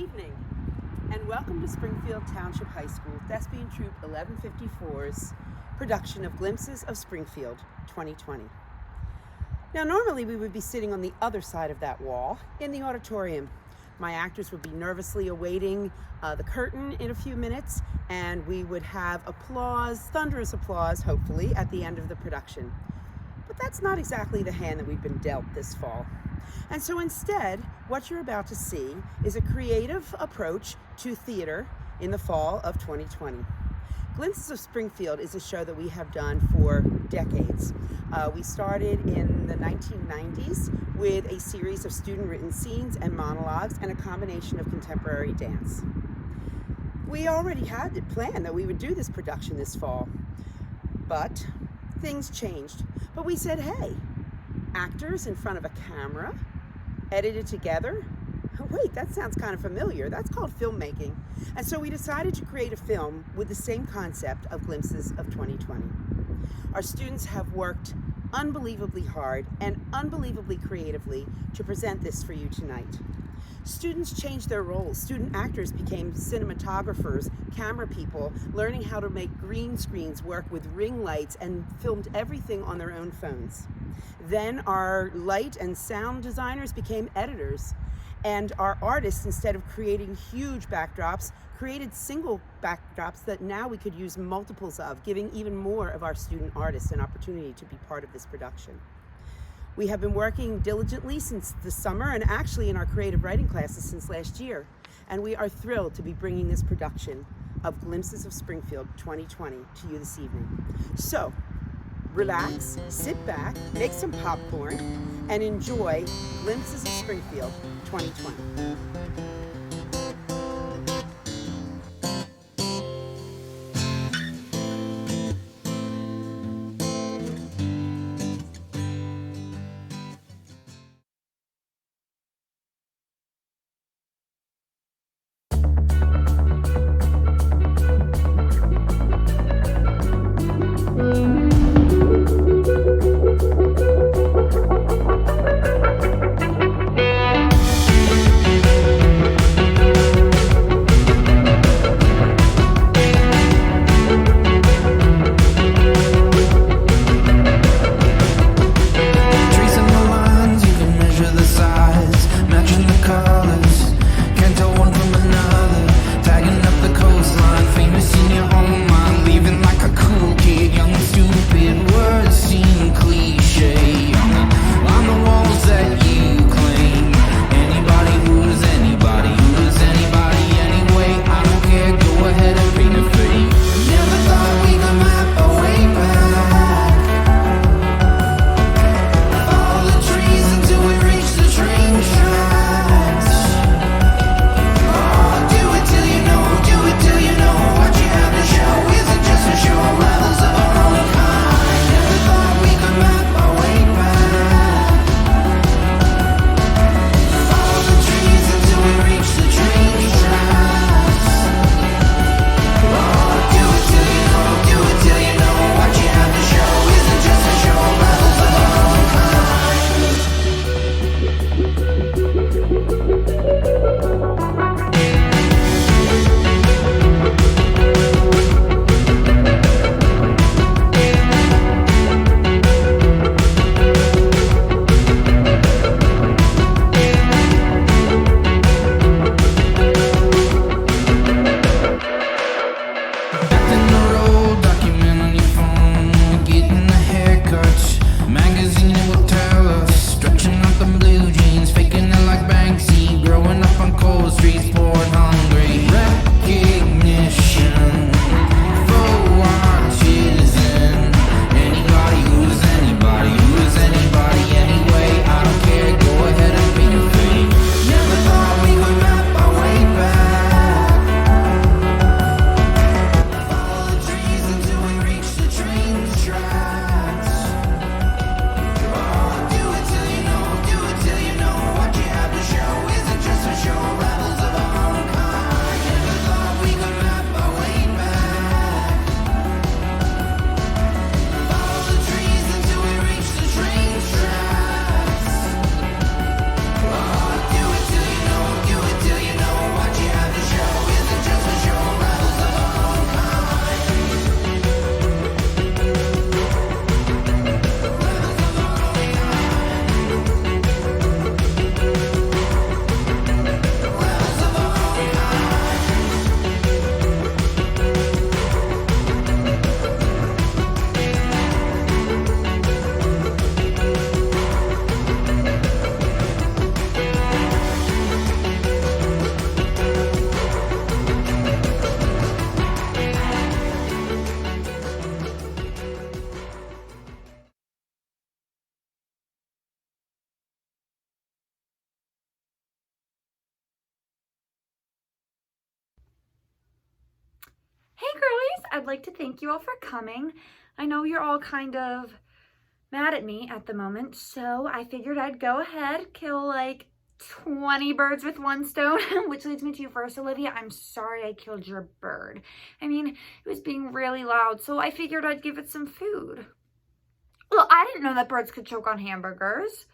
evening, and welcome to Springfield Township High School Thespian Troupe 1154's production of Glimpses of Springfield 2020. Now, normally we would be sitting on the other side of that wall in the auditorium. My actors would be nervously awaiting the curtain in a few minutes, and we would have applause, thunderous applause, hopefully, at the end of the production. But that's not exactly the hand that we've been dealt this fall. And so instead, what you're about to see is a creative approach to theater in the fall of 2020. Glimpses of Springfield is a show that we have done for decades. We started in the 1990s with a series of student-written scenes and monologues and a combination of contemporary dance. We already had it planned that we would do this production this fall, but things changed. But we said, hey, actors in front of a camera, edited together? Oh, wait, that sounds kind of familiar. That's called filmmaking. And so we decided to create a film with the same concept of Glimpses of 2020. Our students have worked unbelievably hard and unbelievably creatively to present this for you tonight. Students changed their roles. Student actors became cinematographers, camera people, learning how to make green screens work with ring lights, and filmed everything on their own phones. Then our light and sound designers became editors, and our artists, instead of creating huge backdrops, created single backdrops that now we could use multiples of, giving even more of our student artists an opportunity to be part of this production. We have been working diligently since the summer, and actually in our creative writing classes since last year, and we are thrilled to be bringing this production of Glimpses of Springfield 2020 to you this evening. So, relax, sit back, make some popcorn, and enjoy Glimpses of Springfield 2020. girlies. I'd like to thank you all for coming. I know you're all kind of mad at me at the moment, so I figured I'd go ahead, kill like 20 birds with one stone, which leads me to you first, Olivia. I'm sorry I killed your bird. I mean, it was being really loud, so I figured I'd give it some food. Well, I didn't know that birds could choke on hamburgers.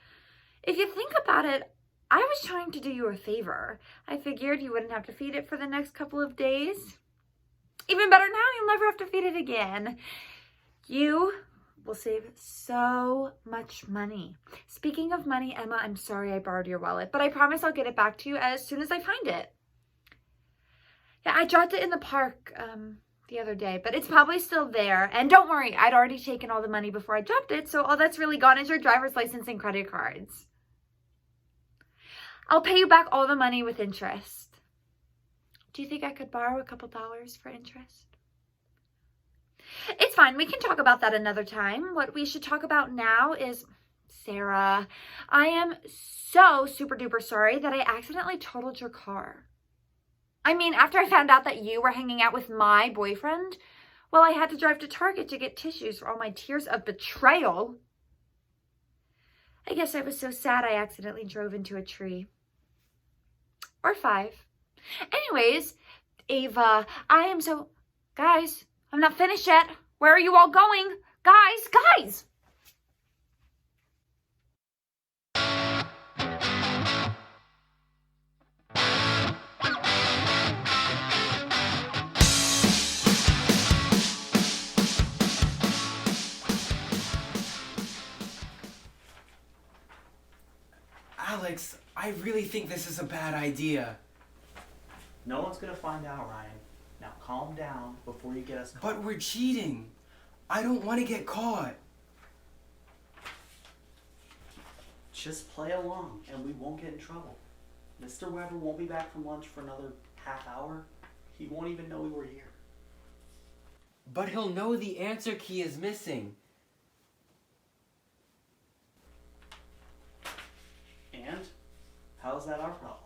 If you think about it, I was trying to do you a favor. I figured you wouldn't have to feed it for the next couple of days. Even better now, you'll never have to feed it again. You will save so much money. Speaking of money, Emma, I'm sorry I borrowed your wallet, but I promise I'll get it back to you as soon as I find it. Yeah, I dropped it in the park the other day, but it's probably still there. And don't worry, I'd already taken all the money before I dropped it, so all that's really gone is your driver's license and credit cards. I'll pay you back all the money with interest. Do you think I could borrow a couple dollars for interest? It's fine. We can talk about that another time. What we should talk about now is Sarah. I am so super duper sorry that I accidentally totaled your car. I mean, after I found out that you were hanging out with my boyfriend, well, I had to drive to Target to get tissues for all my tears of betrayal. I guess I was so sad I accidentally drove into a tree. Or 5. Anyways, Ava, I am so... Guys, I'm not finished yet. Where are you all going? Guys! Alex, I really think this is a bad idea. No one's gonna find out, Ryan. Now calm down before you get us caught. But we're cheating. I don't want to get caught. Just play along and we won't get in trouble. Mr. Weber won't be back from lunch for another half hour. He won't even know we were here. But he'll know the answer key is missing. And? How's that our problem?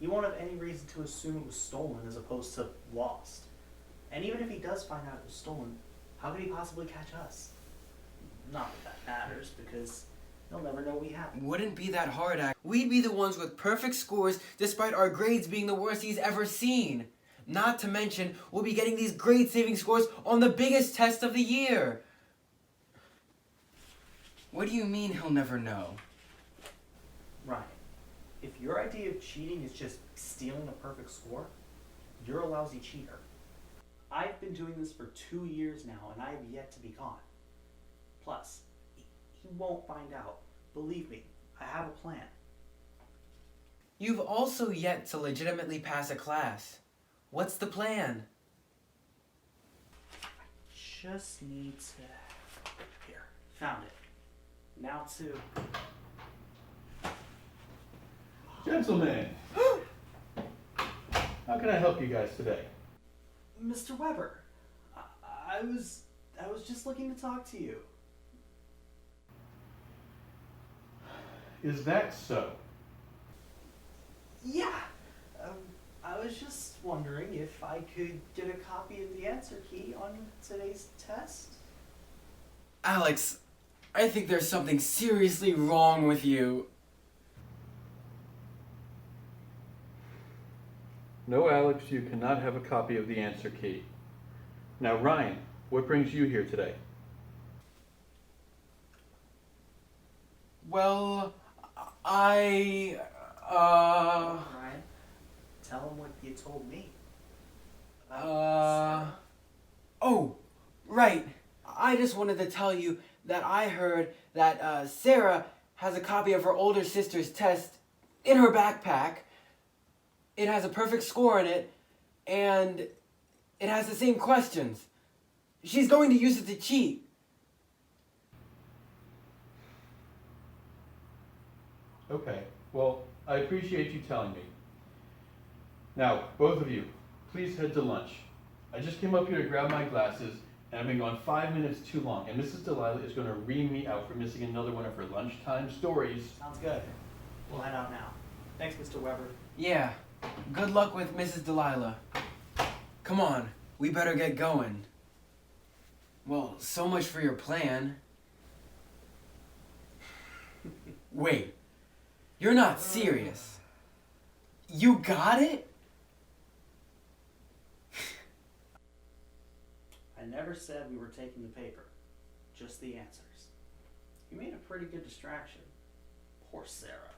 He won't have any reason to assume it was stolen as opposed to lost. And even if he does find out it was stolen, how could he possibly catch us? Not that that matters, because he'll never know we have it. Wouldn't be that hard, We'd be the ones with perfect scores despite our grades being the worst he's ever seen. Not to mention, we'll be getting these grade-saving scores on the biggest test of the year. What do you mean he'll never know? Ryan, if your idea of cheating is just stealing a perfect score, you're a lousy cheater. I've been doing this for 2 years now, and I have yet to be caught. Plus, he won't find out. Believe me, I have a plan. You've also yet to legitimately pass a class. What's the plan? I just need to... Here, found it. Now to... Gentlemen, how can I help you guys today? Mr. Weber, I was just looking to talk to you. Is that so? Yeah. I was just wondering if I could get a copy of the answer key on today's test. Alex, I think there's something seriously wrong with you. No, Alex, you cannot have a copy of the answer key. Now, Ryan, what brings you here today? Well, I, Ryan, tell him what you told me. Oh, right. I just wanted to tell you that I heard that Sarah has a copy of her older sister's test in her backpack. It has a perfect score in it, and it has the same questions. She's going to use it to cheat. Okay, well, I appreciate you telling me. Now, both of you, please head to lunch. I just came up here to grab my glasses, and I've been gone 5 minutes too long, and Mrs. Delilah is going to ream me out for missing another one of her lunchtime stories. Sounds good. We'll head out now. Thanks, Mr. Weber. Yeah. Good luck with Mrs. Delilah. Come on. we better get going. Well, so much for your plan. Wait, you're not serious. You got it? I never said we were taking the paper, just the answers. You made a pretty good distraction. Poor Sarah.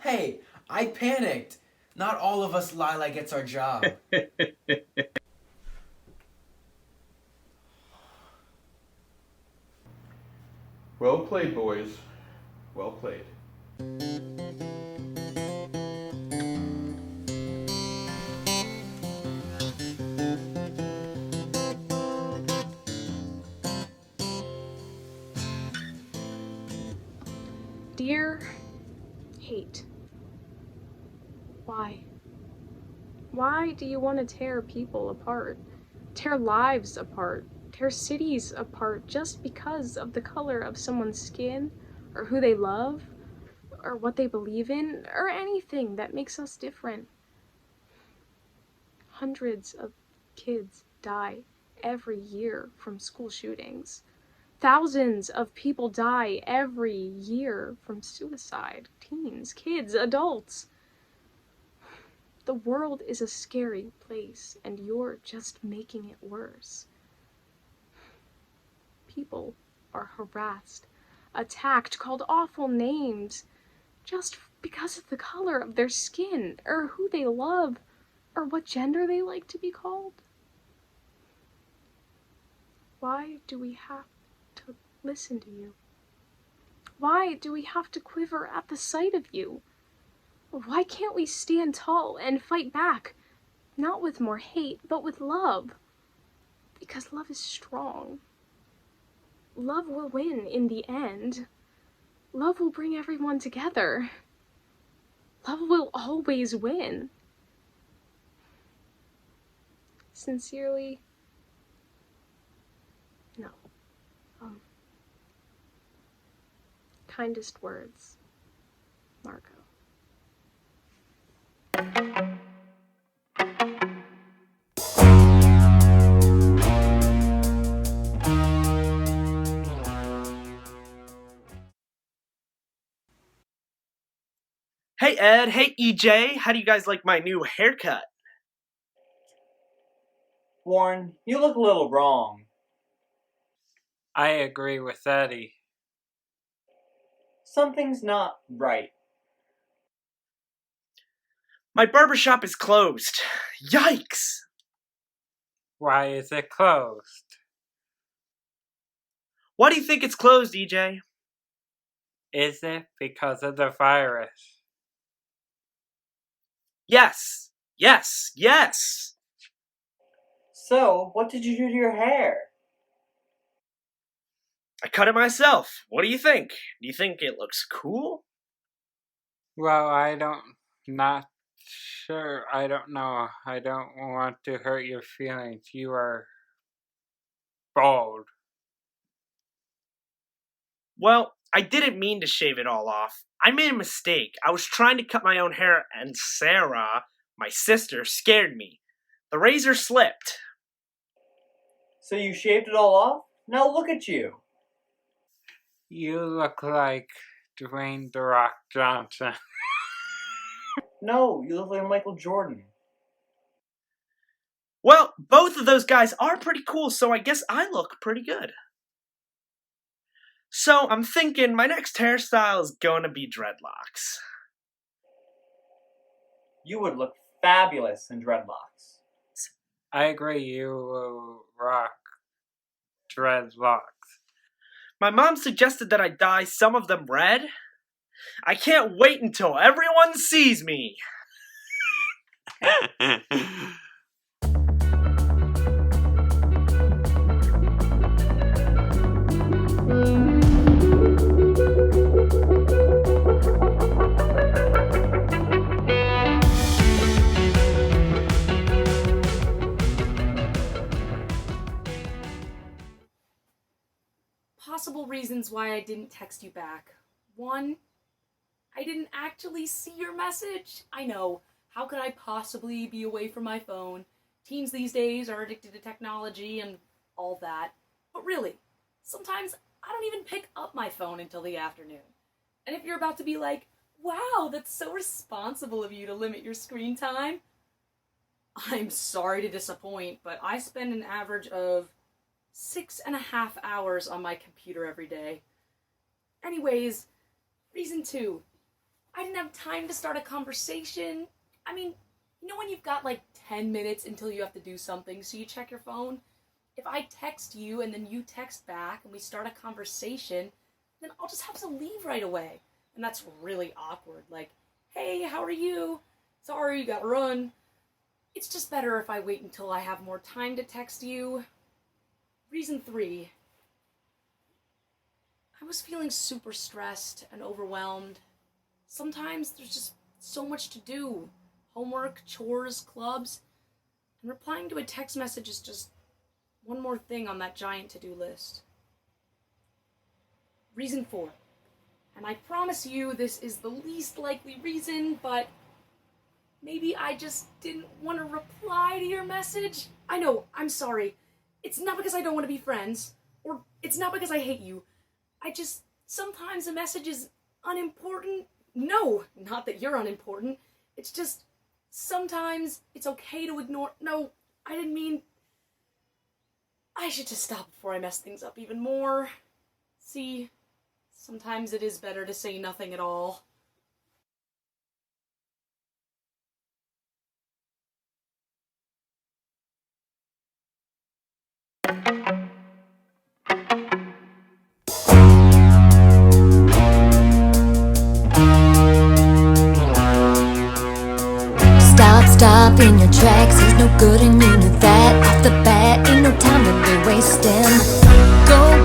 Hey, I panicked. Not all of us Lila gets our job. Well played, boys. Well played. Dear Hate, why? Why do you want to tear people apart? Tear lives apart? Tear cities apart just because of the color of someone's skin, or who they love, or what they believe in, or anything that makes us different? Hundreds of kids die every year from school shootings. Thousands of people die every year from suicide. Teens, kids, adults. The world is a scary place, and you're just making it worse. People are harassed, attacked, called awful names, just because of the color of their skin, or who they love, or what gender they like to be called. Why do we have to listen to you? Why do we have to quiver at the sight of you? Why can't we stand tall and fight back? Not with more hate, but with love. Because love is strong. Love will win in the end. Love will bring everyone together. Love will always win. Sincerely, no. Kindest words, Marco. Hey Ed, hey EJ, how do you guys like my new haircut? Warren, you look a little wrong. I agree with Eddie. Something's not right. My barbershop is closed. Yikes! Why is it closed? Why do you think it's closed, EJ? Is it because of the virus? Yes! Yes! Yes! So, what did you do to your hair? I cut it myself. What do you think? Do you think it looks cool? Well, not sure. I don't know. I don't want to hurt your feelings. You are bald. Well, I didn't mean to shave it all off. I made a mistake. I was trying to cut my own hair, and Sarah, my sister, scared me. The razor slipped. So you shaved it all off? Now look at you. You look like Dwayne "The Rock" Johnson. No, you look like Michael Jordan. Well, both of those guys are pretty cool, so I guess I look pretty good. So I'm thinking my next hairstyle is gonna be dreadlocks. You would look fabulous in dreadlocks. I agree. You will rock dreadlocks. My mom suggested that I dye some of them red. I can't wait until everyone sees me. Possible reasons why I didn't text you back. 1, I didn't actually see your message. I know, how could I possibly be away from my phone? teens these days are addicted to technology and all that. But really, sometimes I don't even pick up my phone until the afternoon. And if you're about to be like, wow, that's so responsible of you to limit your screen time, I'm sorry to disappoint, but I spend an average of 6.5 hours on my computer every day. Anyways, reason 2. I didn't have time to start a conversation. I mean, you know when you've got like 10 minutes until you have to do something, so you check your phone? If I text you and then you text back and we start a conversation, then I'll just have to leave right away. And that's really awkward. Like, hey, how are you? Sorry, you gotta run. It's just better if I wait until I have more time to text you. Reason 3. I was feeling super stressed and overwhelmed. Sometimes there's just so much to do. Homework, chores, clubs. And replying to a text message is just one more thing on that giant to-do list. Reason 4. And I promise you this is the least likely reason, but maybe I just didn't want to reply to your message. I know, I'm sorry. It's not because I don't want to be friends, or it's not because I hate you. Sometimes a message is unimportant. No, not that you're unimportant. It's just, sometimes it's okay to ignore. No, I didn't mean. I should just stop before I mess things up even more. See, sometimes it is better to say nothing at all. Stop in your tracks, he's no good and you knew that. Off the bat, ain't no time to be wasting.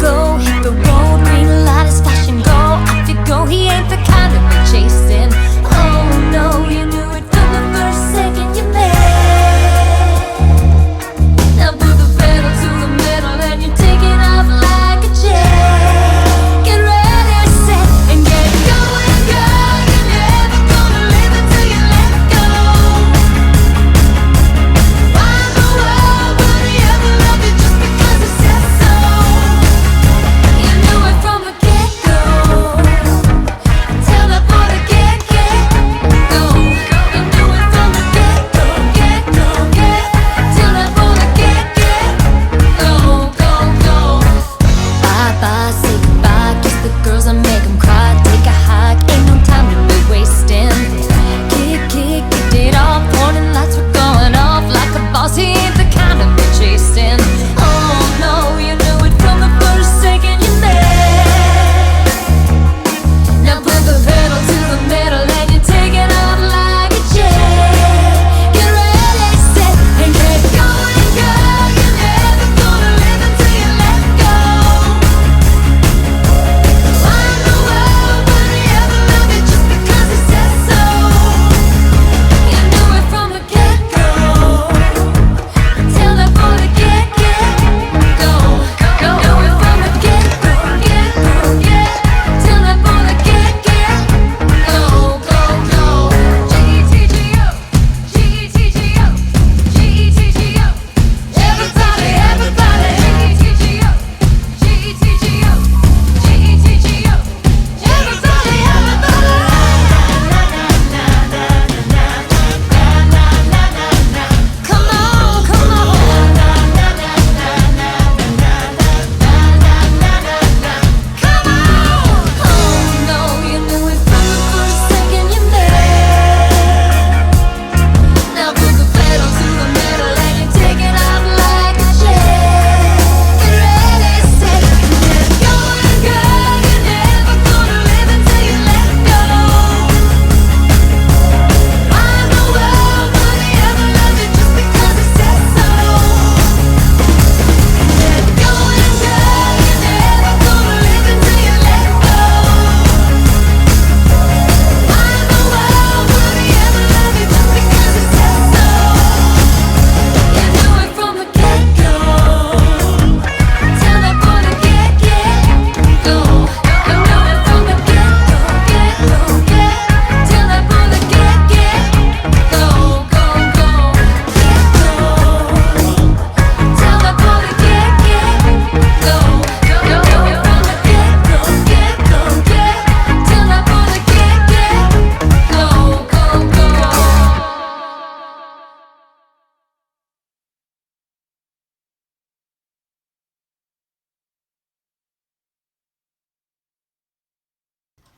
Go, hit the road, green light is flashing, go. Off you go, he ain't the kind to be chasing. Oh no, you knew it from the first second you met. Now put the pedal to the metal and you're taking off like a jet. Get ready, set, and get going, girl. You're never gonna live until you let go. Why in the world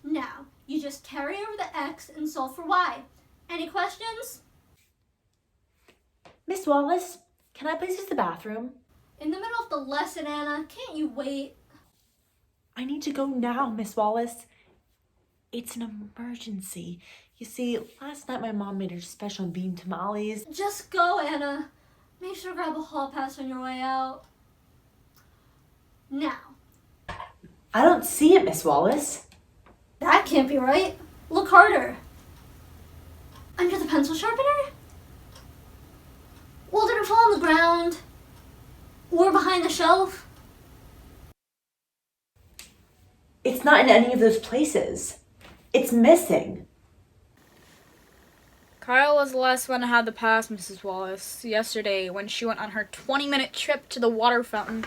Now, you just carry over the x and solve for y. Any questions? Miss Wallace, can I please use the bathroom? In the middle of the lesson, Anna, can't you wait? I need to go now, Miss Wallace. It's an emergency. You see, last night my mom made her special bean tamales. Just go, Anna. Make sure to grab a hall pass on your way out. Now. I don't see it, Miss Wallace. That can't be right. Look harder. Under the pencil sharpener? Well, did it fall on the ground? Or behind the shelf? It's not in any of those places. It's missing. Kyle was the last one to have the pass, Mrs. Wallace, yesterday when she went on her 20-minute trip to the water fountain.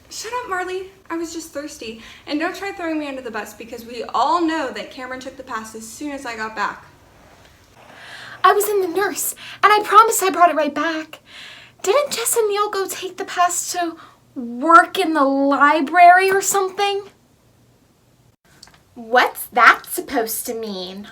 Shut up, Marley. I was just thirsty. And don't try throwing me under the bus because we all know that Cameron took the pass as soon as I got back. I was in the nurse, and I promised I brought it right back. Didn't Jess and Neil go take the pass to work in the library or something? What's that supposed to mean?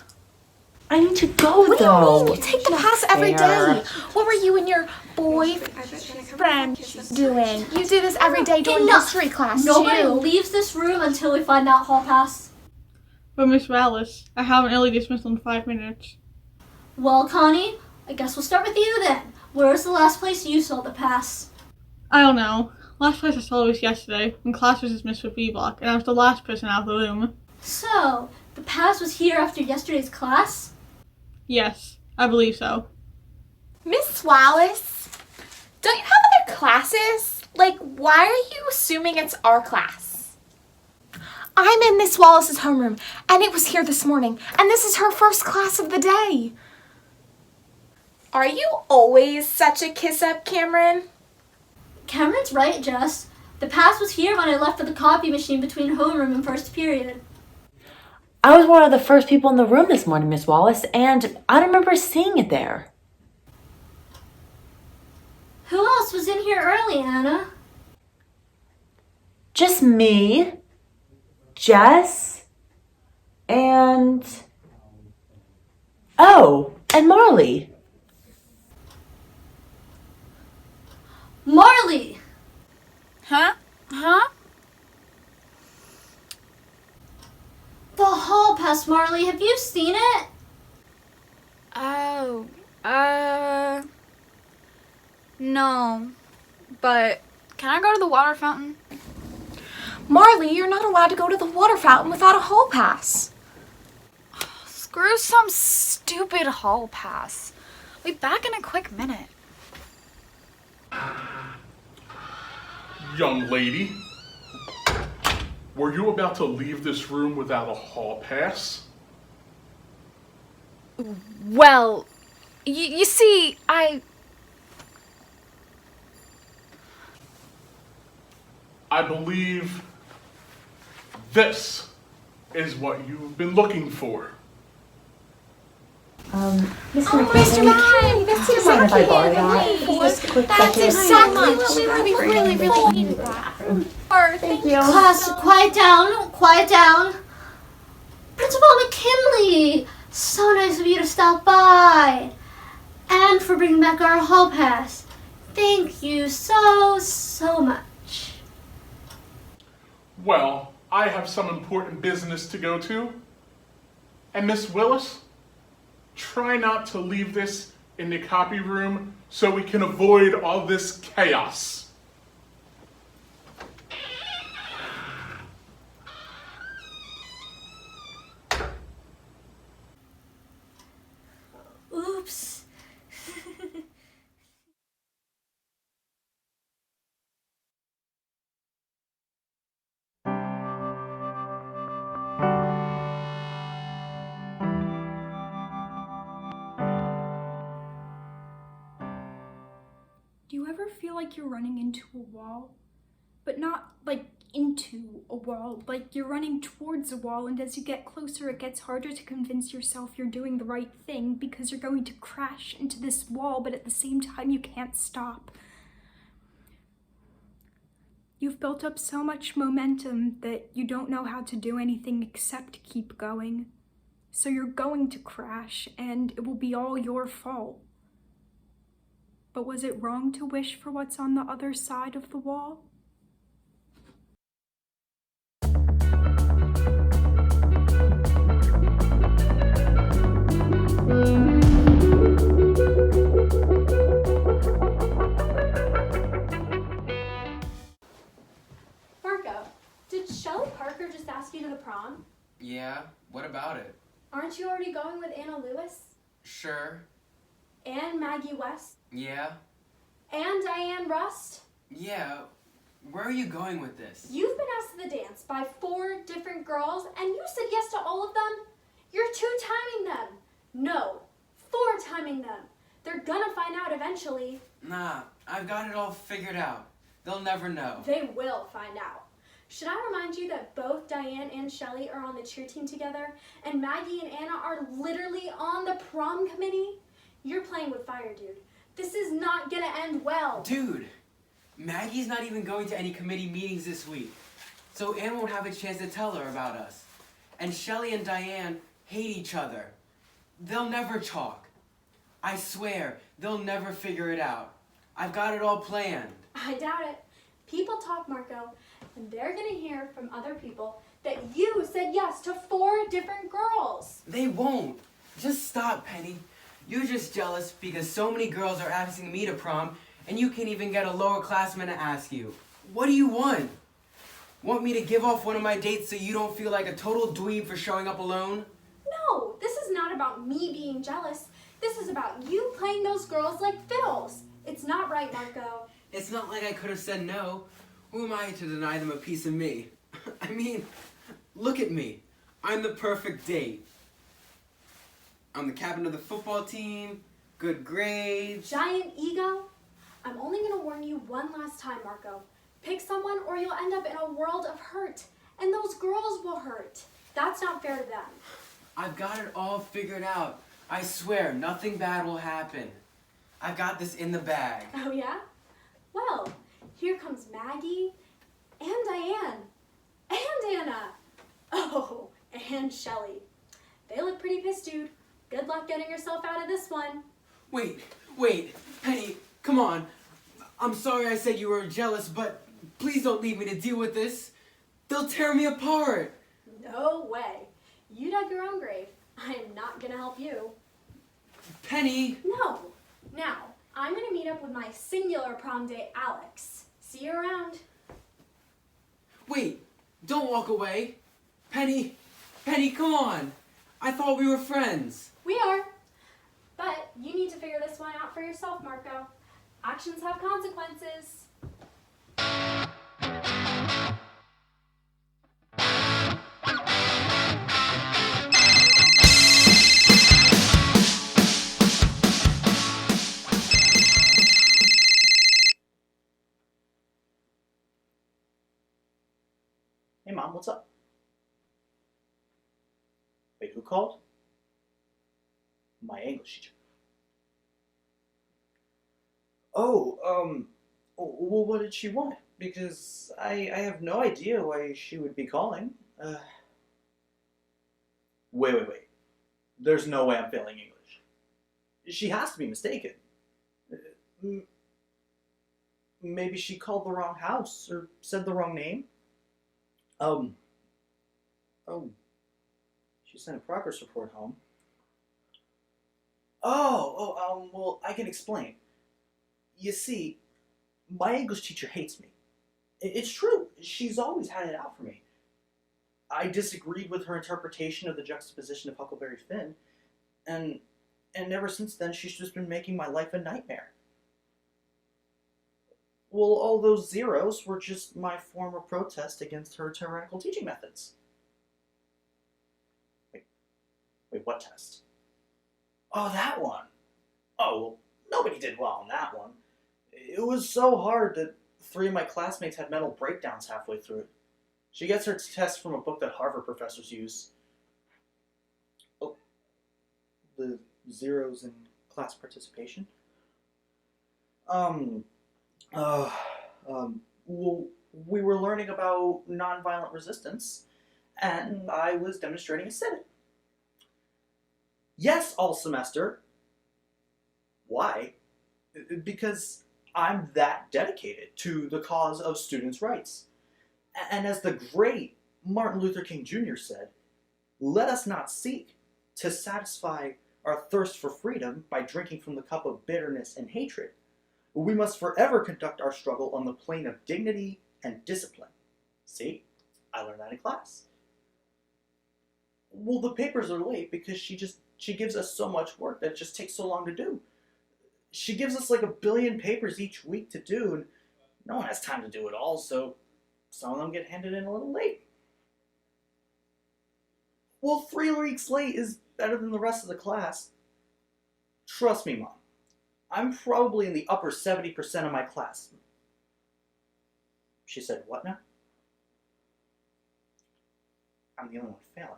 I need to go, what though. What do you mean? You take the pass every day. What were you and your boyfriend doing? You do this every day during history class, Nobody too. leaves this room until we find that hall pass. But Miss Wallace, I have an early dismissal in 5 minutes. Well, Connie, I guess we'll start with you then. Where's the last place you saw the pass? I don't know. Last place I saw it was yesterday, when class was dismissed for B block, and I was the last person out of the room. So, the pass was here after yesterday's class? Yes, I believe so. Miss Wallace, don't you have other classes? Like, why are you assuming it's our class? I'm in Miss Wallace's homeroom, and it was here this morning, and this is her first class of the day. Are you always such a kiss-up, Cameron? Cameron's right, Jess. The pass was here when I left for the copy machine between homeroom and first period. I was one of the first people in the room this morning, Miss Wallace, and I don't remember seeing it there. Who else was in here early, Anna? Just me, Jess, and... Oh, and Marley. Marley! Huh? The hall pass, Marley. Have you seen it? Oh, no. But can I go to the water fountain? Marley, you're not allowed to go to the water fountain without a hall pass. Screw some stupid hall pass. I'll be back in a quick minute. Young lady, were you about to leave this room without a hall pass? Well, you see, I believe this is what you've been looking for. Mr. McKay, do you mind if I borrow that? Just a quick That's second. exactly what we really needed that. Thank you. Class, quiet down. Quiet down. Principal McKinley, so nice of you to stop by. And for bringing back our hall pass. Thank you so much. Well, I have some important business to go to. And Miss Willis, try not to leave this in the copy room so we can avoid all this chaos. Oops. Do you ever feel like you're running into a wall? But not like into a wall, like you're running towards a wall, and as you get closer it gets harder to convince yourself you're doing the right thing because you're going to crash into this wall, but at the same time you can't stop. You've built up so much momentum that you don't know how to do anything except keep going. So you're going to crash, and it will be all your fault. But was it wrong to wish for what's on the other side of the wall? Marco, did Shelley Parker just ask you to the prom? Yeah, what about it? Aren't you already going with Anna Lewis? Sure. And Maggie West? Yeah. And Diane Rust? Yeah. Where are you going with this? You've been asked to the dance by 4 different girls, and you said yes to all of them? You're 2-timing them. No, 4-timing them. They're gonna find out eventually. Nah, I've got it all figured out. They'll never know. They will find out. Should I remind you that both Diane and Shelley are on the cheer team together, and Maggie and Anna are literally on the prom committee? You're playing with fire, dude. This is not gonna end well. Dude, Maggie's not even going to any committee meetings this week, so Anne won't have a chance to tell her about us. And Shelley and Diane hate each other. They'll never talk. I swear, they'll never figure it out. I've got it all planned. I doubt it. People talk, Marco, and they're gonna hear from other people that you said yes to 4 different girls. They won't. Just stop, Penny. You're just jealous because so many girls are asking me to prom, and you can't even get a lower classman to ask you. What do you want? Want me to give off one of my dates so you don't feel like a total dweeb for showing up alone? No, this is not about me being jealous. This is about you playing those girls like fiddles. It's not right, Marco. It's not like I could have said no. Who am I to deny them a piece of me? I mean, look at me. I'm the perfect date. I'm the captain of the football team, good grades. Giant ego? I'm only gonna warn you one last time, Marco. Pick someone or you'll end up in a world of hurt. And those girls will hurt. That's not fair to them. I've got it all figured out. I swear, nothing bad will happen. I've got this in the bag. Oh yeah? Well, here comes Maggie and Diane and Anna. Oh, and Shelley. They look pretty pissed, dude. Good luck getting yourself out of this one. Wait, Penny, come on. I'm sorry I said you were jealous, but please don't leave me to deal with this. They'll tear me apart. No way. You dug your own grave. I am not gonna help you. Penny! No. Now, I'm gonna meet up with my singular prom date, Alex. See you around. Wait, don't walk away. Penny, come on. I thought we were friends. We are. But you need to figure this one out for yourself, Marco. Actions have consequences. Hey, Mom, what's up? Wait, who called? My English teacher. Oh, well, what did she want? Because I have no idea why she would be calling. Wait. There's no way I'm failing English. She has to be mistaken. Maybe she called the wrong house or said the wrong name. Oh, she sent a progress report home. Well, I can explain. You see, my English teacher hates me. It's true. She's always had it out for me. I disagreed with her interpretation of the juxtaposition of Huckleberry Finn, and ever since then, she's just been making my life a nightmare. Well, all those zeros were just my form of protest against her tyrannical teaching methods. Wait, what test? Oh, that one. Oh, well, nobody did well on that one. It was so hard that 3 of my classmates had mental breakdowns halfway through it. She gets her test from a book that Harvard professors use. Oh, the zeros in class participation. Well, We were learning about nonviolent resistance, and I was demonstrating a sit. Yes, all semester. Why? Because I'm that dedicated to the cause of students' rights. And as the great Martin Luther King Jr. said, let us not seek to satisfy our thirst for freedom by drinking from the cup of bitterness and hatred. We must forever conduct our struggle on the plane of dignity and discipline. See? I learned that in class. Well, the papers are late because she gives us so much work that it just takes so long to do. She gives us like 1 billion papers each week to do, and no one has time to do it all, so some of them get handed in a little late. Well, 3 weeks late is better than the rest of the class. Trust me, Mom. I'm probably in the upper 70% of my class. She said, what now? I'm the only one failing.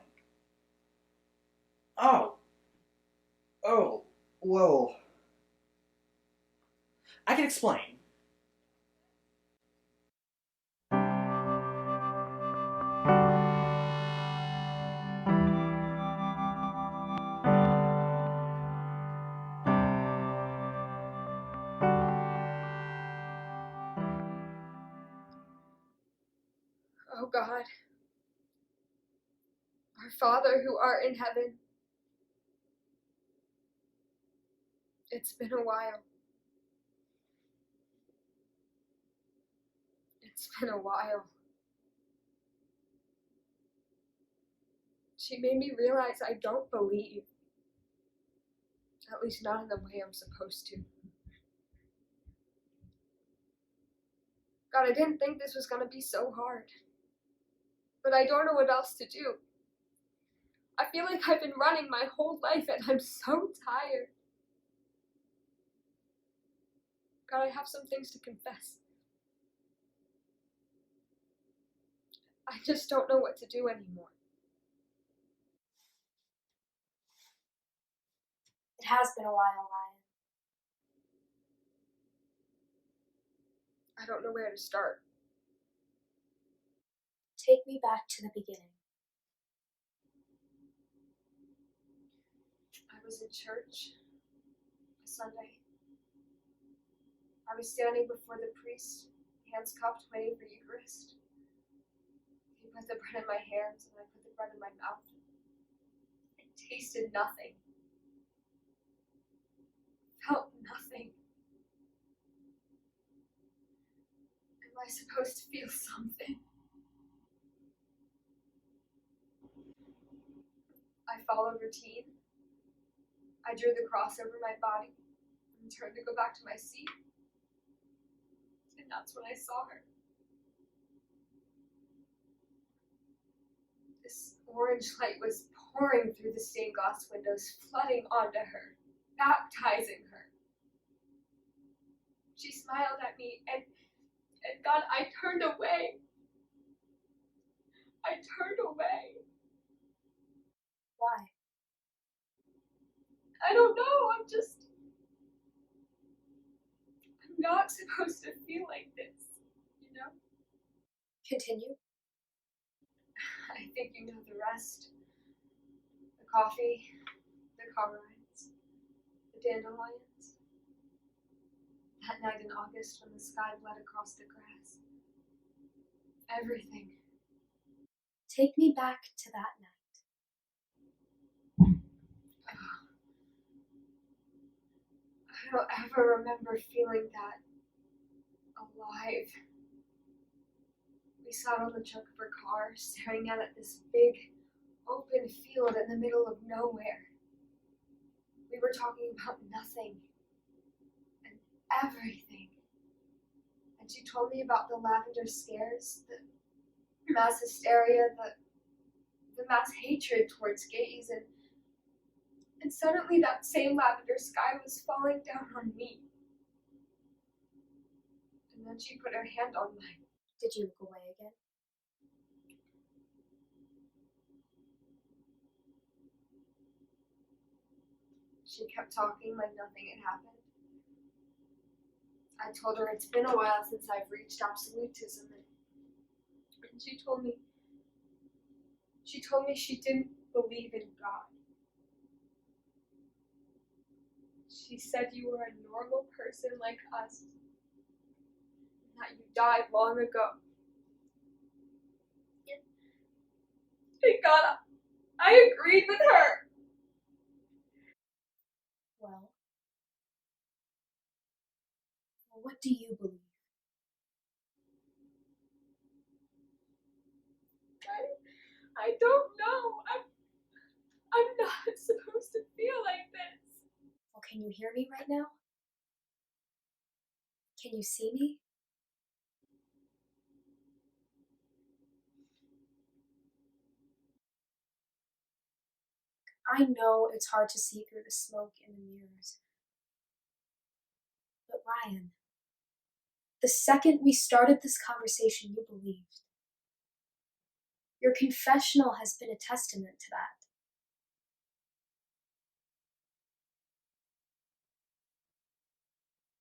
Oh, well, I can explain. Oh God, our Father who art in heaven, it's been a while. It's been a while. She made me realize I don't believe. At least not in the way I'm supposed to. God, I didn't think this was gonna be so hard. But I don't know what else to do. I feel like I've been running my whole life and I'm so tired. God, I have some things to confess. I just don't know what to do anymore. It has been a while, Ryan. I don't know where to start. Take me back to the beginning. I was in church a Sunday. I was standing before the priest, hands cupped, waiting for Eucharist. He put the bread in my hands and I put the bread in my mouth. It tasted nothing. Felt nothing. Am I supposed to feel something? I followed routine. I drew the cross over my body and turned to go back to my seat. And that's when I saw her. This orange light was pouring through the stained glass windows, flooding onto her, baptizing her. She smiled at me, and God, I turned away. I turned away. Why? I don't know, I'm not supposed to feel like this, you know? Continue. I think you know the rest. The coffee, the carmines, the dandelions. That night in August when the sky bled across the grass. Everything. Take me back to that night. I don't ever remember feeling that alive. We sat on the trunk of her car, staring out at this big, open field in the middle of nowhere. We were talking about nothing and everything. And she told me about the lavender scares, the mass hysteria, the mass hatred towards gays, and suddenly that same lavender sky was falling down on me. And then she put her hand on mine. Did you look away again? She kept talking like nothing had happened. I told her it's been a while since I've reached absolutism, and and she told me she didn't believe in God. She said you were a normal person like us, and that you died long ago. Thank God I agreed with her. Well, what do you believe? I don't know. I'm not supposed to feel like this. Well, can you hear me right now? Can you see me? I know it's hard to see through the smoke in the mirrors. But Ryan, the second we started this conversation, you believed. Your confessional has been a testament to that.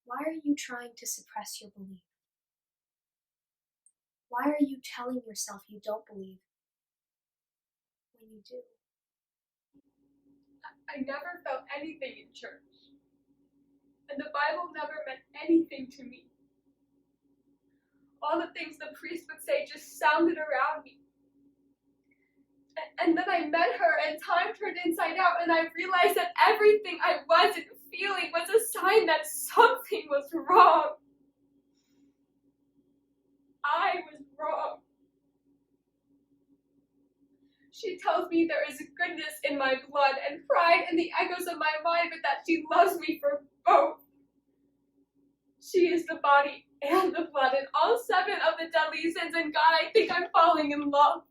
Why are you trying to suppress your belief? Why are you telling yourself you don't believe when you do? I never felt anything in church, and the Bible never meant anything to me. All the things the priest would say just sounded around me. And then I met her, and time turned inside out, and I realized that everything I wasn't feeling was a sign that something was wrong. I was wrong. She tells me there is goodness in my blood and pride in the echoes of my mind, but that she loves me for both. She is the body and the blood and all 7 of the deadly sins, and God, I think I'm falling in love.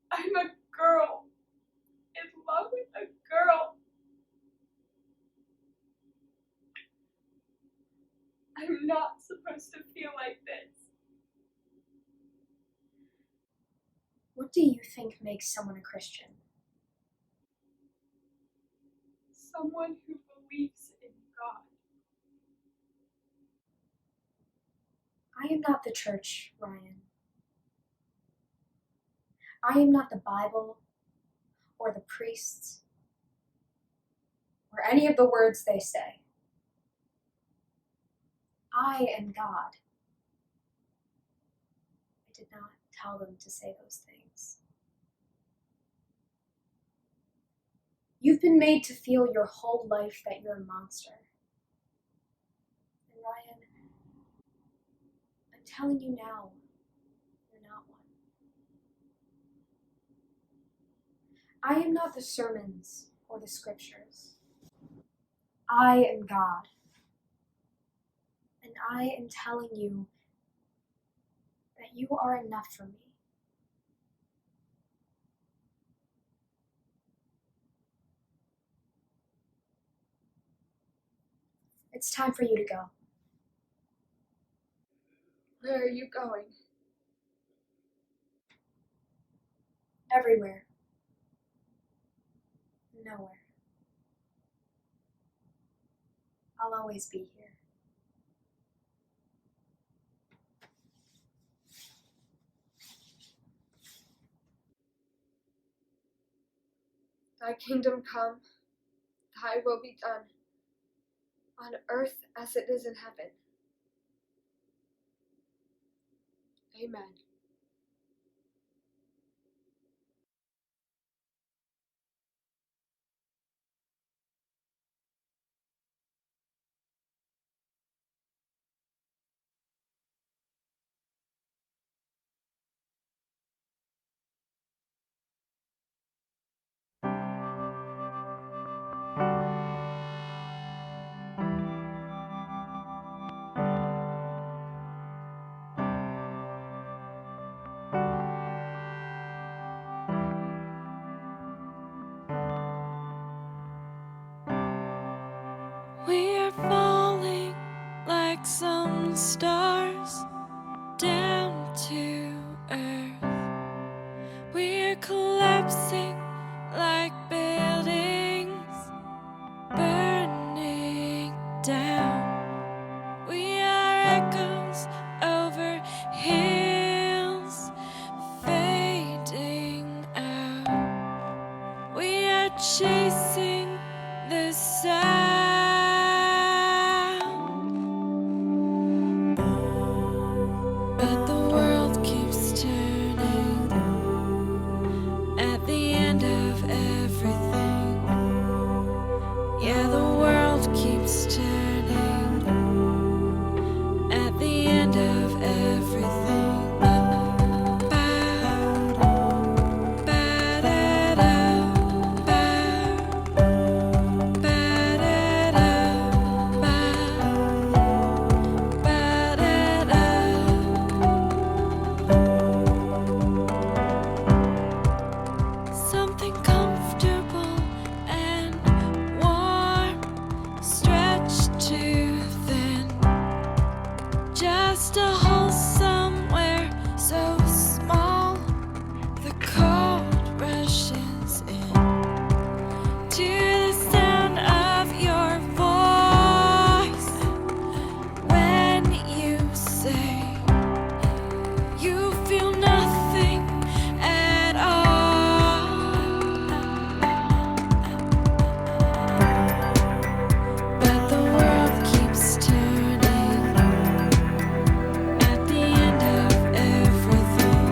I'm a girl in love with a girl. I'm not supposed to feel like this. What do you think makes someone a Christian? Someone who believes in God. I am not the church, Ryan. I am not the Bible or the priests or any of the words they say. I am God. I did not tell them to say those things. You've been made to feel your whole life that you're a monster. And Ryan, I'm telling you now, you're not one. I am not the sermons or the scriptures. I am God. And I am telling you that you are enough for me. It's time for you to go. Where are you going? Everywhere. Nowhere. I'll always be here. Thy kingdom come, thy will be done, on earth as it is in heaven. Amen. We're falling like some stars down to earth. We're collapsing like buildings down. We are echoes over hills, fading out. We are chasing the sound, but the world keeps turning at the end of everything. Yeah, the world keeps turning at the end of everything. Something comfortable and warm, stretched too thin. Just a hole somewhere so small, the cold rushes in to the sound of your voice when you say you feel nothing at all. But the world keeps turning at the end of everything.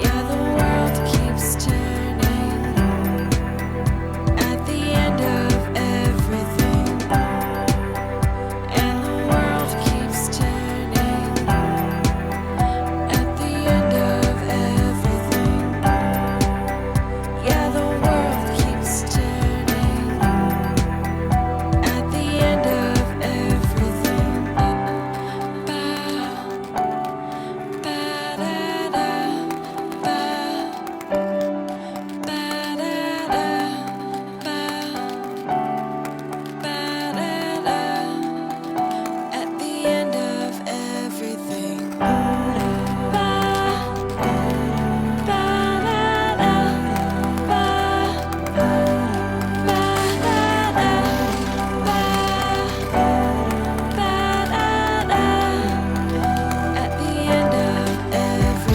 Yeah, the world keeps turning at the end of everything. And the world keeps turning at the end of everything. Yeah, the world keeps turning at the end of everything. At the end of everything. At the end of everything. At the end of everything.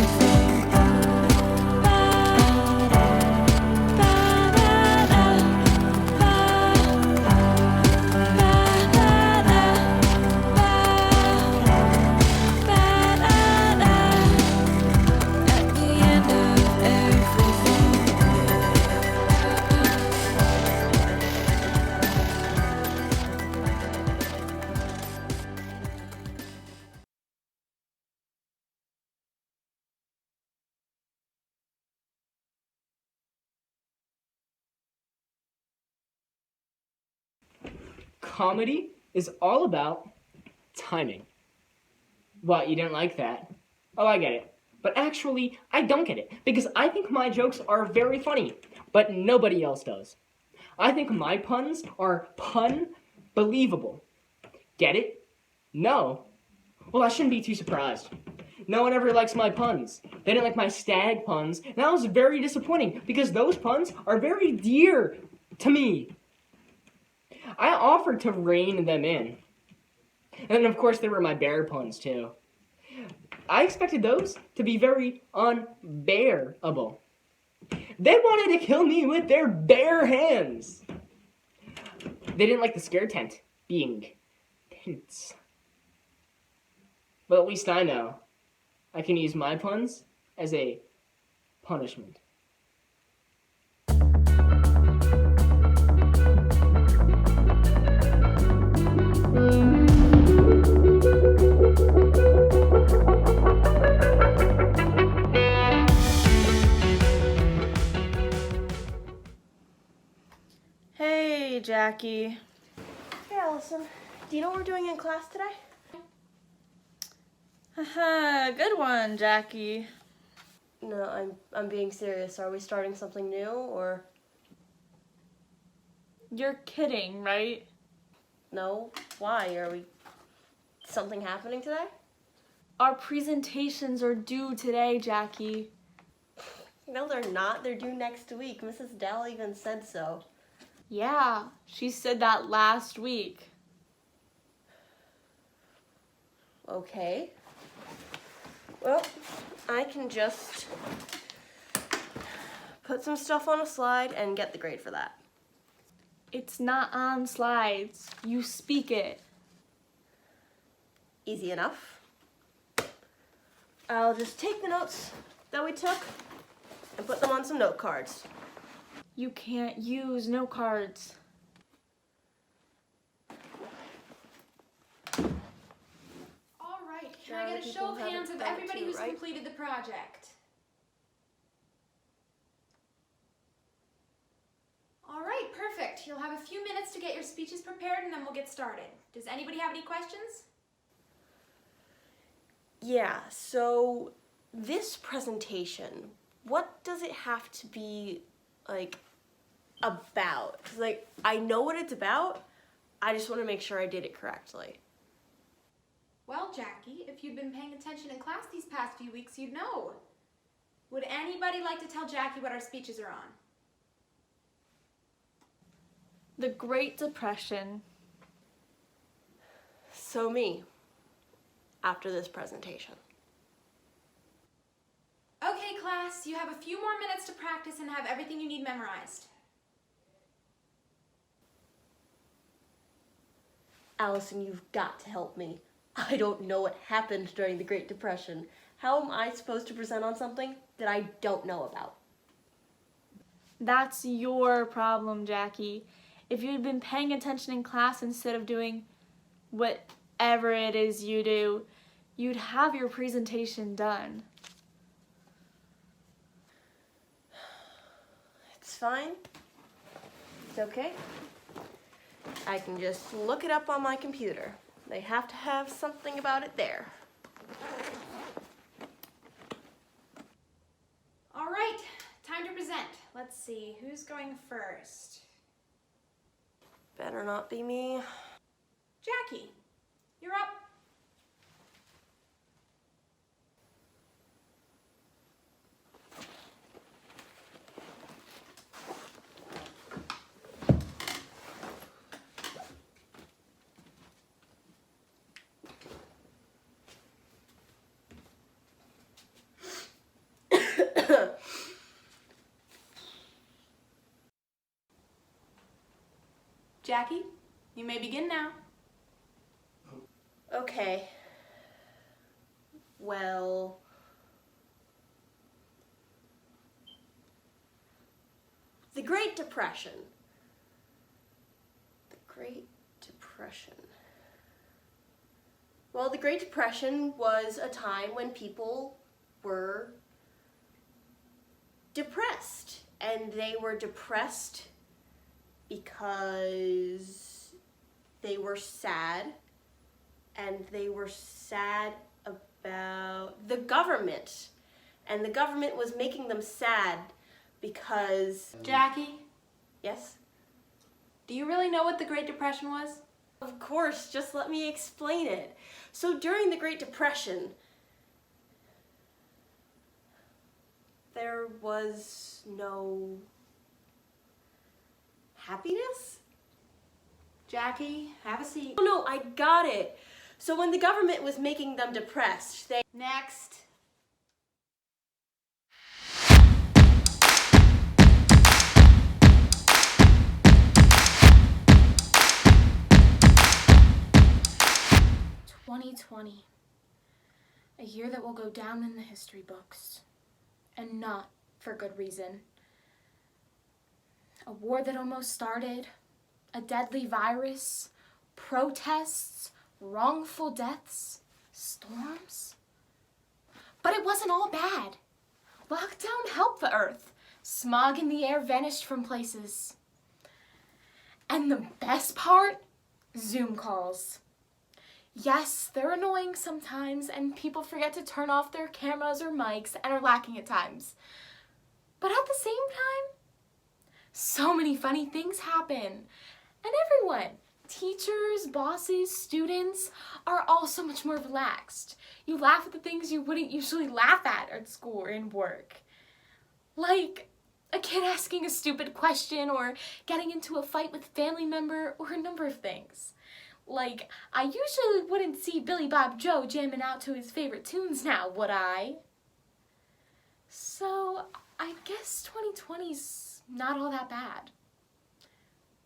Comedy is all about timing. What, you didn't like that? Oh, I get it. But actually, I don't get it, because I think my jokes are very funny, but nobody else does. I think my puns are pun-believable. Get it? No? Well, I shouldn't be too surprised. No one ever likes my puns. They didn't like my stag puns, and that was very disappointing, because those puns are very dear to me. I offered to rein them in. And of course, there were my bear puns, too. I expected those to be very unbearable. They wanted to kill me with their bare hands. They didn't like the scare tent being tense. But at least I know I can use my puns as a punishment. Hey, Jackie. Hey, Allison. Do you know what we're doing in class today? Haha, good one, Jackie. No, I'm being serious. Are we starting something new, or? You're kidding, right? No. Why? Are we... something happening today? Our presentations are due today, Jackie. No, they're not. They're due next week. Mrs. Dell even said so. Yeah, she said that last week. Okay. Well, I can just put some stuff on a slide and get the grade for that. It's not on slides. You speak it. Easy enough. I'll just take the notes that we took and put them on some note cards. You can't use note cards. All right, can I get a show of hands of everybody who's completed the project? All right, perfect. You'll have a few minutes to get your speeches prepared and then we'll get started. Does anybody have any questions? Yeah, so this presentation, what does it have to be, like, about? 'Cause, like, I know what it's about, I just want to make sure I did it correctly. Well, Jackie, if you'd been paying attention in class these past few weeks, you'd know. Would anybody like to tell Jackie what our speeches are on? The Great Depression. So me, after this presentation. Okay, class, you have a few more minutes to practice and have everything you need memorized. Allison, you've got to help me. I don't know what happened during the Great Depression. How am I supposed to present on something that I don't know about? That's your problem, Jackie. If you'd been paying attention in class instead of doing whatever it is you do, you'd have your presentation done. It's fine. It's okay. I can just look it up on my computer. They have to have something about it there. All right, time to present. Let's see, who's going first? Better not be me. Jackie, you're up. Jackie, you may begin now. Okay. Well, the Great Depression. The Great Depression. Well, the Great Depression was a time when people were depressed, and they were depressed because they were sad, and they were sad about the government, and the government was making them sad because... Jackie? Yes? Do you really know what the Great Depression was? Of course, just let me explain it. So during the Great Depression, there was no happiness? Jackie, have a seat. Oh no, I got it. So when the government was making them depressed, they... Next. "2020, a year that will go down in the history books, and not for good reason. A war that almost started, a deadly virus, protests, wrongful deaths, storms. But it wasn't all bad. Lockdown helped the earth. Smog in the air vanished from places. And the best part? Zoom calls. Yes, they're annoying sometimes, and people forget to turn off their cameras or mics and are lacking at times. But at the same time, so many funny things happen. And everyone, teachers, bosses, students, are all so much more relaxed. You laugh at the things you wouldn't usually laugh at school or in work. Like A kid asking a stupid question or getting into a fight with a family member or a number of things. Like, I usually wouldn't see Billy Bob Joe jamming out to his favorite tunes now, would I? So, I guess 2020's not all that bad.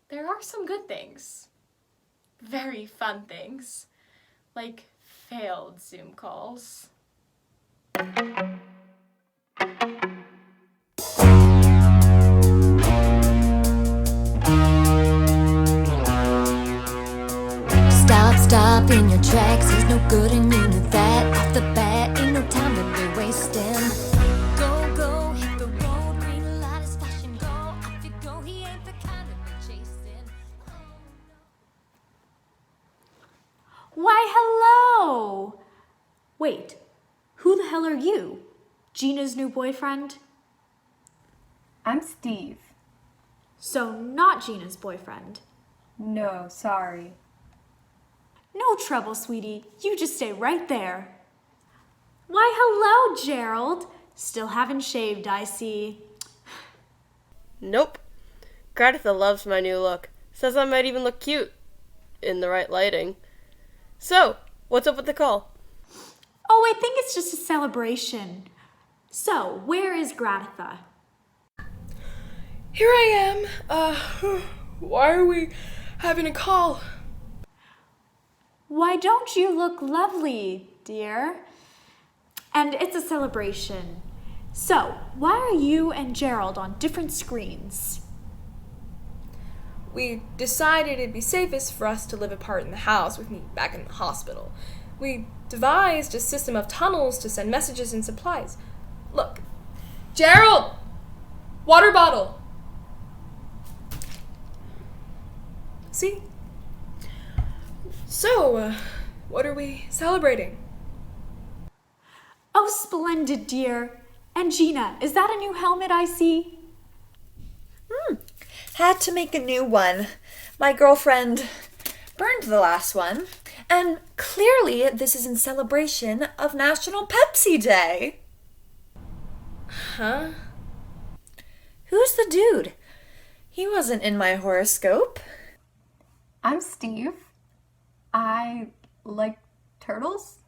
There are some good things. Very fun things. Like failed Zoom calls. Stop in your tracks, there's no good in you know that. Off the bat, ain't no time to be wasting. Go, hit the road, green light is flashing, go. Off you go, he ain't the kind to be chasing. Why, hello! Wait, who the hell are you? Gina's new boyfriend? I'm Steve. So, not Gina's boyfriend. No, sorry. No trouble, sweetie. You just stay right there. Why, hello, Gerald. Still haven't shaved, I see. Nope. Gratitha loves my new look. Says I might even look cute. In the right lighting. So, what's up with the call? Oh, I think it's just a celebration. So, where is Gratitha? Here I am. Why are we having a call? Why don't you look lovely, dear? And it's a celebration. So, why are you and Gerald on different screens? We decided it'd be safest for us to live apart in the house with me back in the hospital. We devised a system of tunnels to send messages and supplies. Look. Gerald! Water bottle! See? So, what are we celebrating? Oh, splendid, dear. And Gina, is that a new helmet I see? Had to make a new one. My girlfriend burned the last one. And clearly this is in celebration of National Pepsi Day. Huh? Who's the dude? He wasn't in my horoscope. I'm Steve. I like turtles.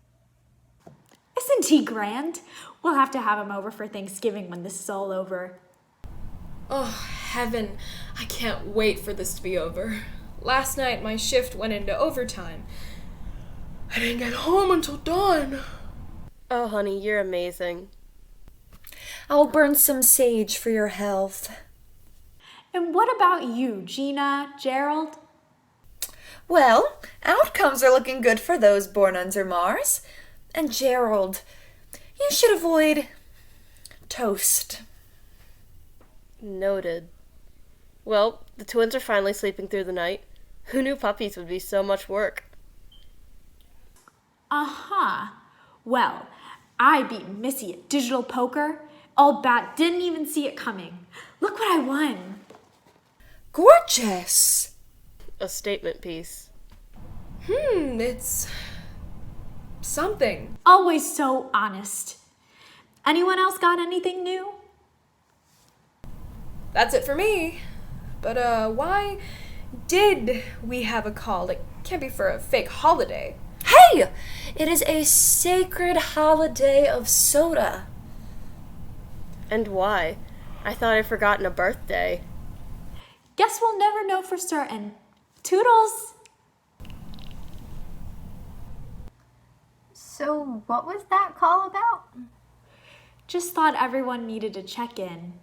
Isn't he grand? We'll have to have him over for Thanksgiving when this is all over. Oh, heaven. I can't wait for this to be over. Last night my shift went into overtime. I didn't get home until dawn. Oh, honey, you're amazing. I'll burn some sage for your health. And what about you, Gina, Gerald? Well, outcomes are looking good for those born under Mars. And Gerald, you should avoid toast. Noted. Well, the twins are finally sleeping through the night. Who knew puppies would be so much work? Uh-huh. Well, I beat Missy at digital poker. Old Bat didn't even see it coming. Look what I won. Gorgeous. A statement piece. It's something. Always so honest. Anyone else got anything new? That's it for me. But, why did we have a call? It can't be for a fake holiday. Hey! It is a sacred holiday of soda. And why? I thought I'd forgotten a birthday. Guess we'll never know for certain. Toodles! So, what was that call about? Just thought everyone needed to check in.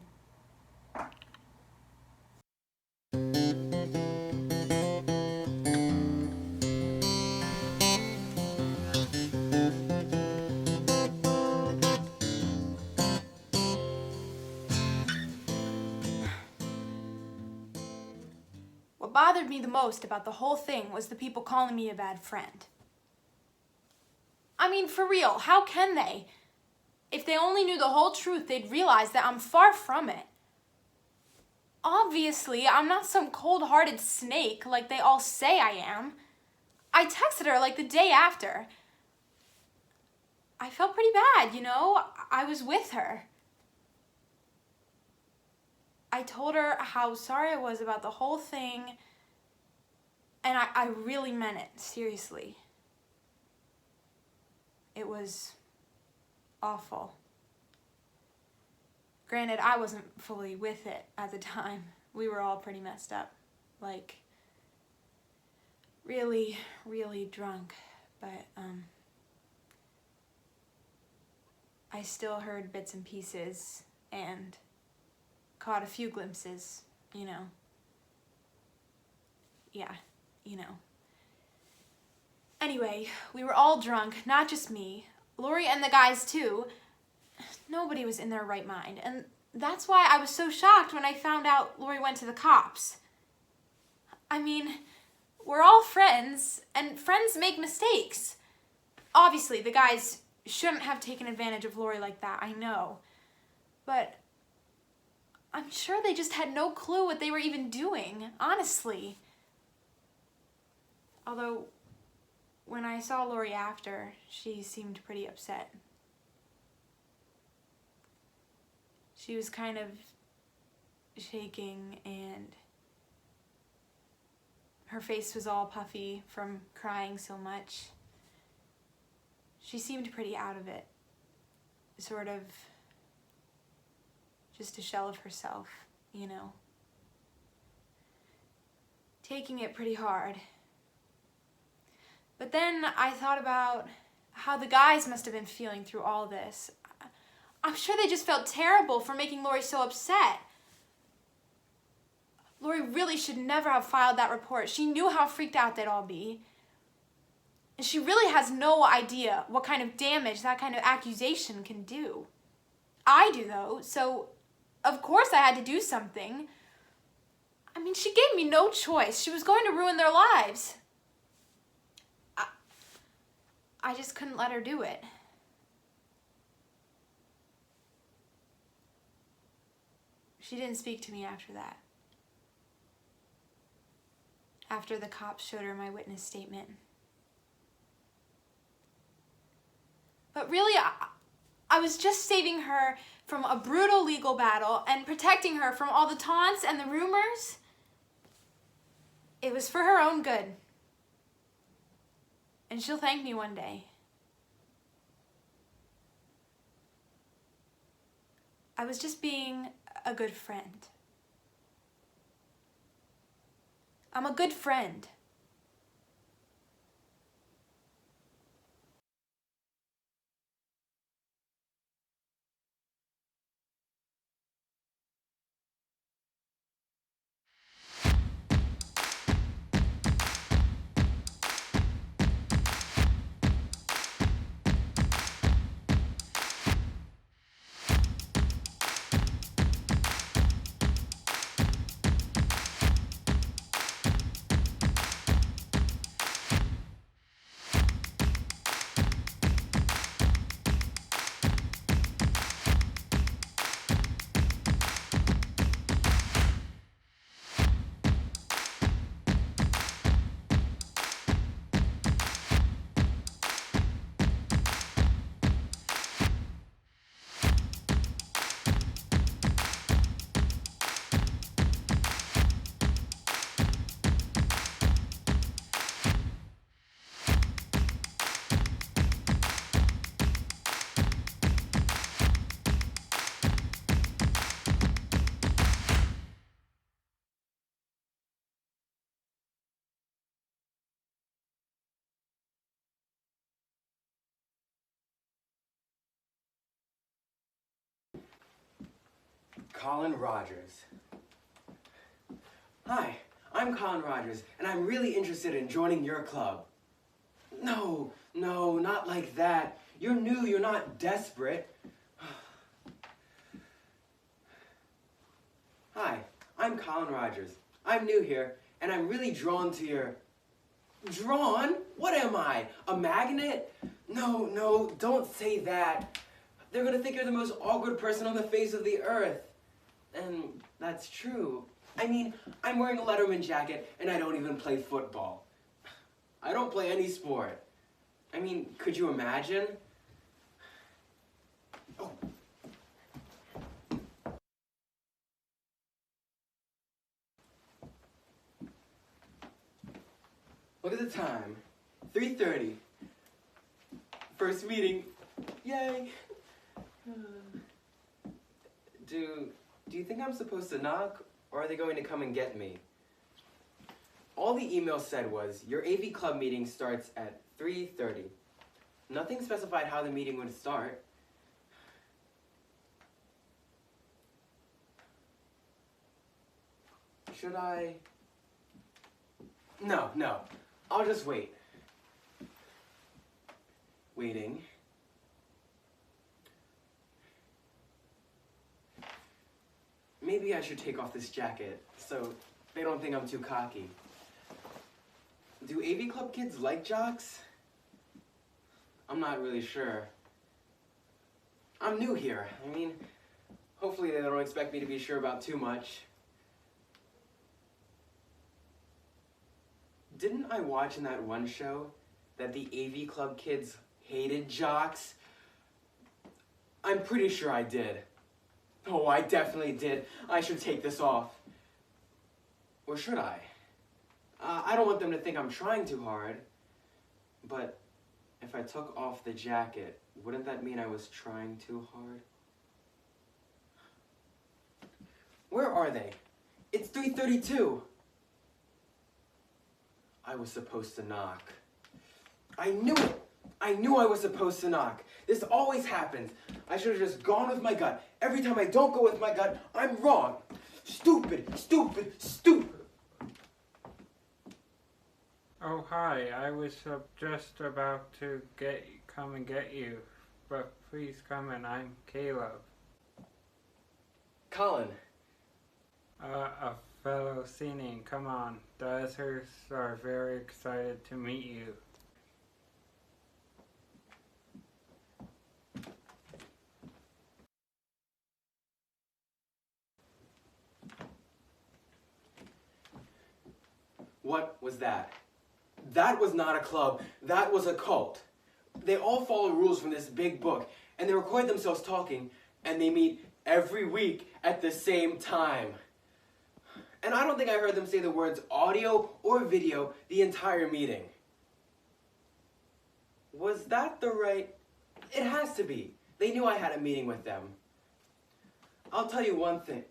What bothered me the most about the whole thing was the people calling me a bad friend. I mean, for real, how can they? If they only knew the whole truth, they'd realize that I'm far from it. Obviously, I'm not some cold-hearted snake like they all say I am. I texted her like the day after. I felt pretty bad, you know? I was with her. I told her how sorry I was about the whole thing, and I really meant it, seriously. It was awful. Granted, I wasn't fully with it at the time. We were all pretty messed up. Like, really, really drunk. But, I still heard bits and pieces and caught a few glimpses, you know. Yeah, you know. Anyway, we were all drunk, not just me. Lori and the guys too. Nobody was in their right mind, and that's why I was so shocked when I found out Lori went to the cops. I mean, we're all friends, and friends make mistakes. Obviously, the guys shouldn't have taken advantage of Lori like that, I know. But I'm sure they just had no clue what they were even doing, honestly. Although, when I saw Lori after, she seemed pretty upset. She was kind of shaking, and her face was all puffy from crying so much. She seemed pretty out of it, sort of just a shell of herself, you know. Taking it pretty hard. But then I thought about how the guys must have been feeling through all this. I'm sure they just felt terrible for making Lori so upset. Lori really should never have filed that report. She knew how freaked out they'd all be. And she really has no idea what kind of damage that kind of accusation can do. I do, though, so of course I had to do something. I mean, she gave me no choice. She was going to ruin their lives. I just couldn't let her do it. She didn't speak to me after that. After the cops showed her my witness statement. But really, I was just saving her from a brutal legal battle and protecting her from all the taunts and the rumors. It was for her own good. And she'll thank me one day. I was just being a good friend. I'm a good friend. Colin Rogers. Hi, I'm Colin Rogers, and I'm really interested in joining your club. No, not like that. You're new, you're not desperate. Hi, I'm Colin Rogers. I'm new here, and I'm really drawn to your... Drawn? What am I? A magnet? No, don't say that. They're gonna think you're the most awkward person on the face of the earth. And that's true. I mean, I'm wearing a Letterman jacket, and I don't even play football. I don't play any sport. I mean, could you imagine? Oh. Look at the time. 3:30. First meeting. Yay. Do you think I'm supposed to knock, or are they going to come and get me? All the email said was, your AV club meeting starts at 3:30. Nothing specified how the meeting would start. Should I? No. I'll just wait. Waiting. Maybe I should take off this jacket so they don't think I'm too cocky. Do AV Club kids like jocks? I'm not really sure. I'm new here. I mean, hopefully they don't expect me to be sure about too much. Didn't I watch in that one show that the AV Club kids hated jocks? I'm pretty sure I did. Oh, I definitely did. I should take this off. Or should I? I don't want them to think I'm trying too hard. But if I took off the jacket, wouldn't that mean I was trying too hard? Where are they? It's 3:32. I was supposed to knock. I knew it. I knew I was supposed to knock. This always happens. I should have just gone with my gut. Every time I don't go with my gut, I'm wrong. Stupid. Oh, hi. I was just about to come and get you, but please come in. I'm Caleb. Colin. A fellow senior. Come on. The others are very excited to meet you. What was that? That was not a club. That was a cult. They all follow rules from this big book, and they record themselves talking, and they meet every week at the same time. And I don't think I heard them say the words audio or video the entire meeting. Was that the right? It has to be. They knew I had a meeting with them. I'll tell you one thing.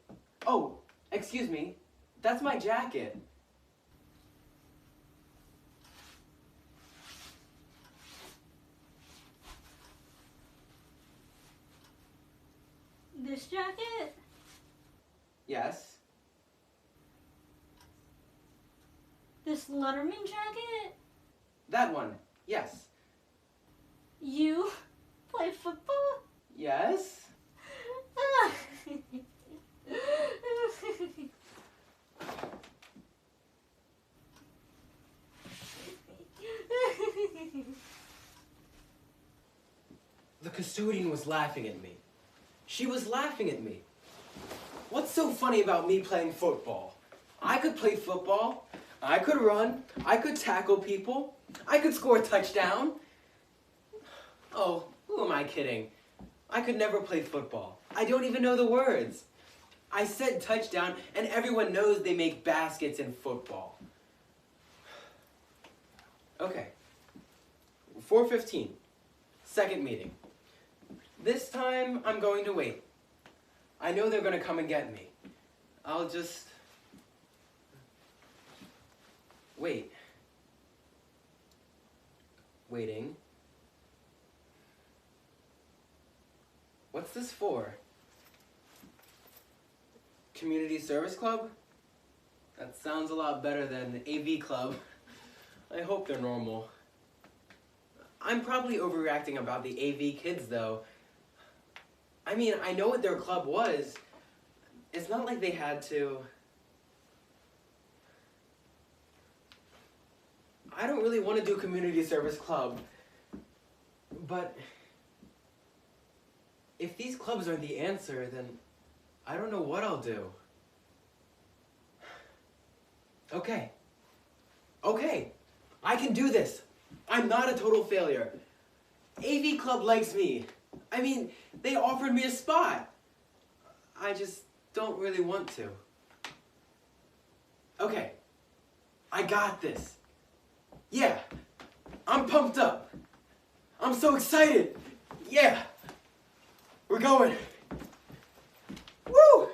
Oh, excuse me. That's my jacket. This jacket? Yes. This Letterman jacket? That one. Yes. You play football? Yes. The custodian was laughing at me. She was laughing at me. What's so funny about me playing football? I could play football. I could run. I could tackle people. I could score a touchdown. Oh, who am I kidding? I could never play football. I don't even know the words. I said touchdown, and everyone knows they make baskets in football. Okay. 4:15. Second meeting. This time, I'm going to wait. I know they're going to come and get me. I'll just wait. Waiting. What's this for? Community Service Club? That sounds a lot better than AV Club. I hope they're normal. I'm probably overreacting about the AV kids, though. I mean, I know what their club was. It's not like they had to. I don't really want to do Community Service Club. But if these clubs are the answer, then I don't know what I'll do. Okay. Okay. I can do this. I'm not a total failure. AV Club likes me. I mean, they offered me a spot. I just don't really want to. Okay. I got this. Yeah, I'm pumped up. I'm so excited. Yeah, we're going. Woo!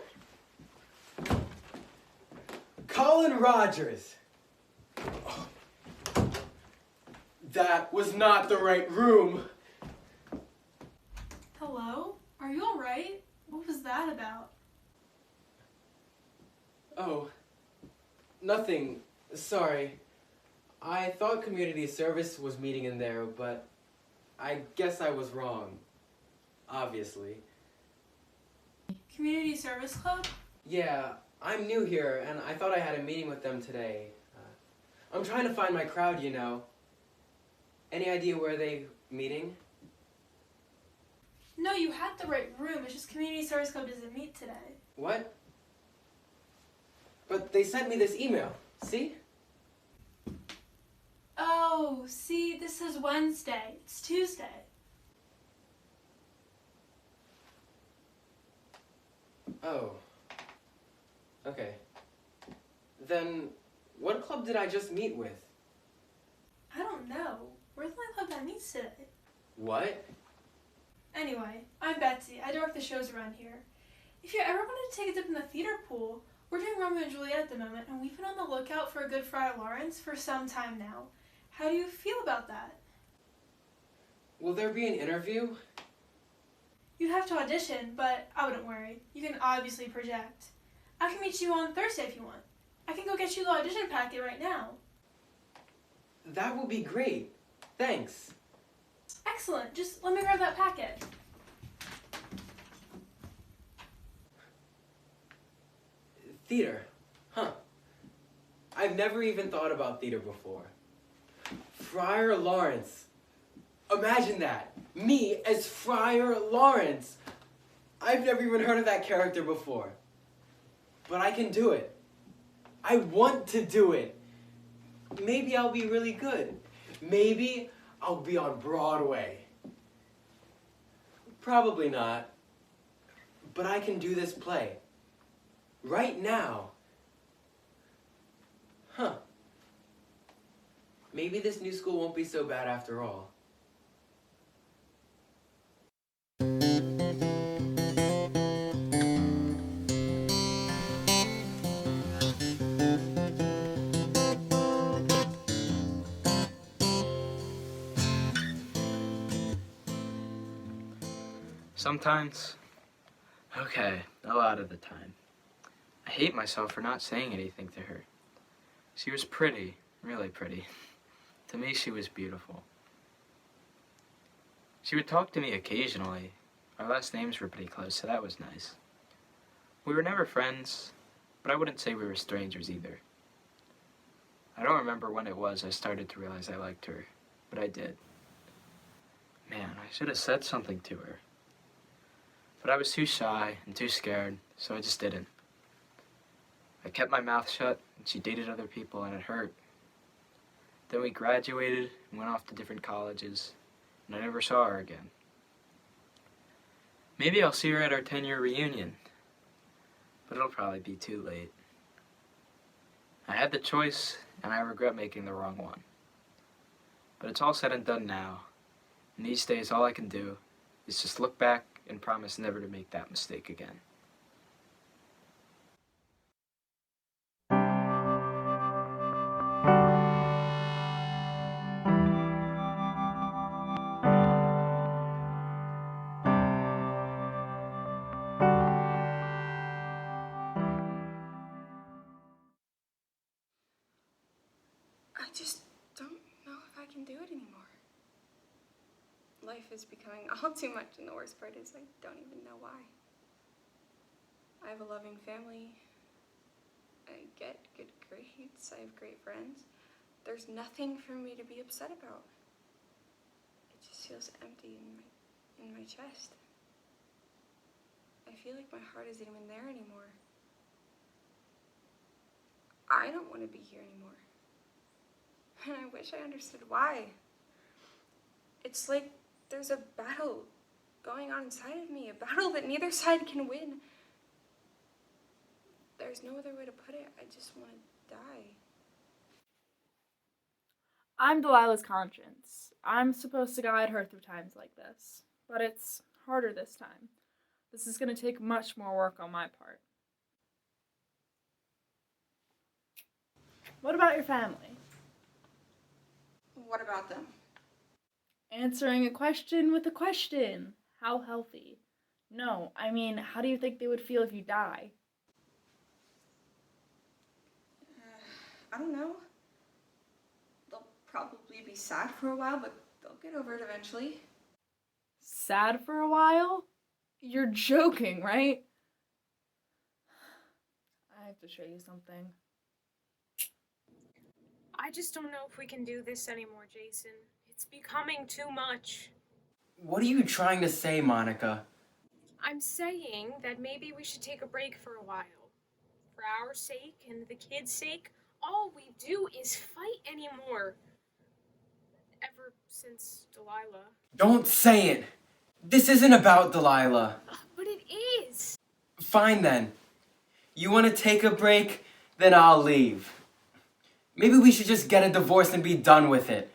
Colin Rogers. That was not the right room. Hello? Are you alright? What was that about? Oh, nothing. Sorry. I thought community service was meeting in there, but I guess I was wrong. Obviously. Community Service Club? Yeah, I'm new here, and I thought I had a meeting with them today. I'm trying to find my crowd, you know. Any idea where they meeting? No, you had the right room. It's just Community Service Club doesn't meet today. What? But they sent me this email. See? Oh, see, this is Wednesday. It's Tuesday. Oh. Okay. Then, what club did I just meet with? I don't know. Where's my club that meets today? What? Anyway, I'm Betsy. I direct the shows around here. If you ever wanted to take a dip in the theater pool, we're doing Romeo and Juliet at the moment, and we've been on the lookout for a good Friar Lawrence for some time now. How do you feel about that? Will there be an interview? You'd have to audition, but I wouldn't worry. You can obviously project. I can meet you on Thursday if you want. I can go get you the audition packet right now. That will be great. Thanks. Excellent. Just let me grab that packet. Theater. Huh. I've never even thought about theater before. Friar Lawrence. Imagine that. Me as Friar Lawrence. I've never even heard of that character before. But I can do it. I want to do it. Maybe I'll be really good. Maybe I'll be on Broadway. Probably not. But I can do this play. Right now. Huh. Maybe this new school won't be so bad after all. Sometimes. Okay, a lot of the time. I hate myself for not saying anything to her. She was pretty, really pretty. To me, she was beautiful. She would talk to me occasionally. Our last names were pretty close, so that was nice. We were never friends, but I wouldn't say we were strangers either. I don't remember when it was I started to realize I liked her, but I did. Man, I should have said something to her. But I was too shy and too scared, so I just didn't. I kept my mouth shut, and she dated other people, and it hurt. Then we graduated and went off to different colleges, and I never saw her again. Maybe I'll see her at our 10-year reunion, but it'll probably be too late. I had the choice, and I regret making the wrong one. But it's all said and done now, and these days all I can do is just look back and promise never to make that mistake again. I just don't know if I can do it anymore. Life is becoming all too much, and the worst part is I don't even know why. I have a loving family. I get good grades. I have great friends. There's nothing for me to be upset about. It just feels empty in my chest. I feel like my heart isn't even there anymore. I don't want to be here anymore. And I wish I understood why. It's like there's a battle going on inside of me, a battle that neither side can win. There's no other way to put it. I just want to die. I'm Delilah's conscience. I'm supposed to guide her through times like this, but it's harder this time. This is going to take much more work on my part. What about your family? What about them? Answering a question with a question. How healthy? No, I mean, how do you think they would feel if you die? I don't know. They'll probably be sad for a while, but they'll get over it eventually. Sad for a while? You're joking, right? I have to show you something. I just don't know if we can do this anymore, Jason. It's becoming too much. What are you trying to say, Monica? I'm saying that maybe we should take a break for a while. For our sake and the kids' sake, all we do is fight anymore. Ever since Delilah. Don't say it! This isn't about Delilah. But it is! Fine then. You want to take a break? Then I'll leave. Maybe we should just get a divorce and be done with it.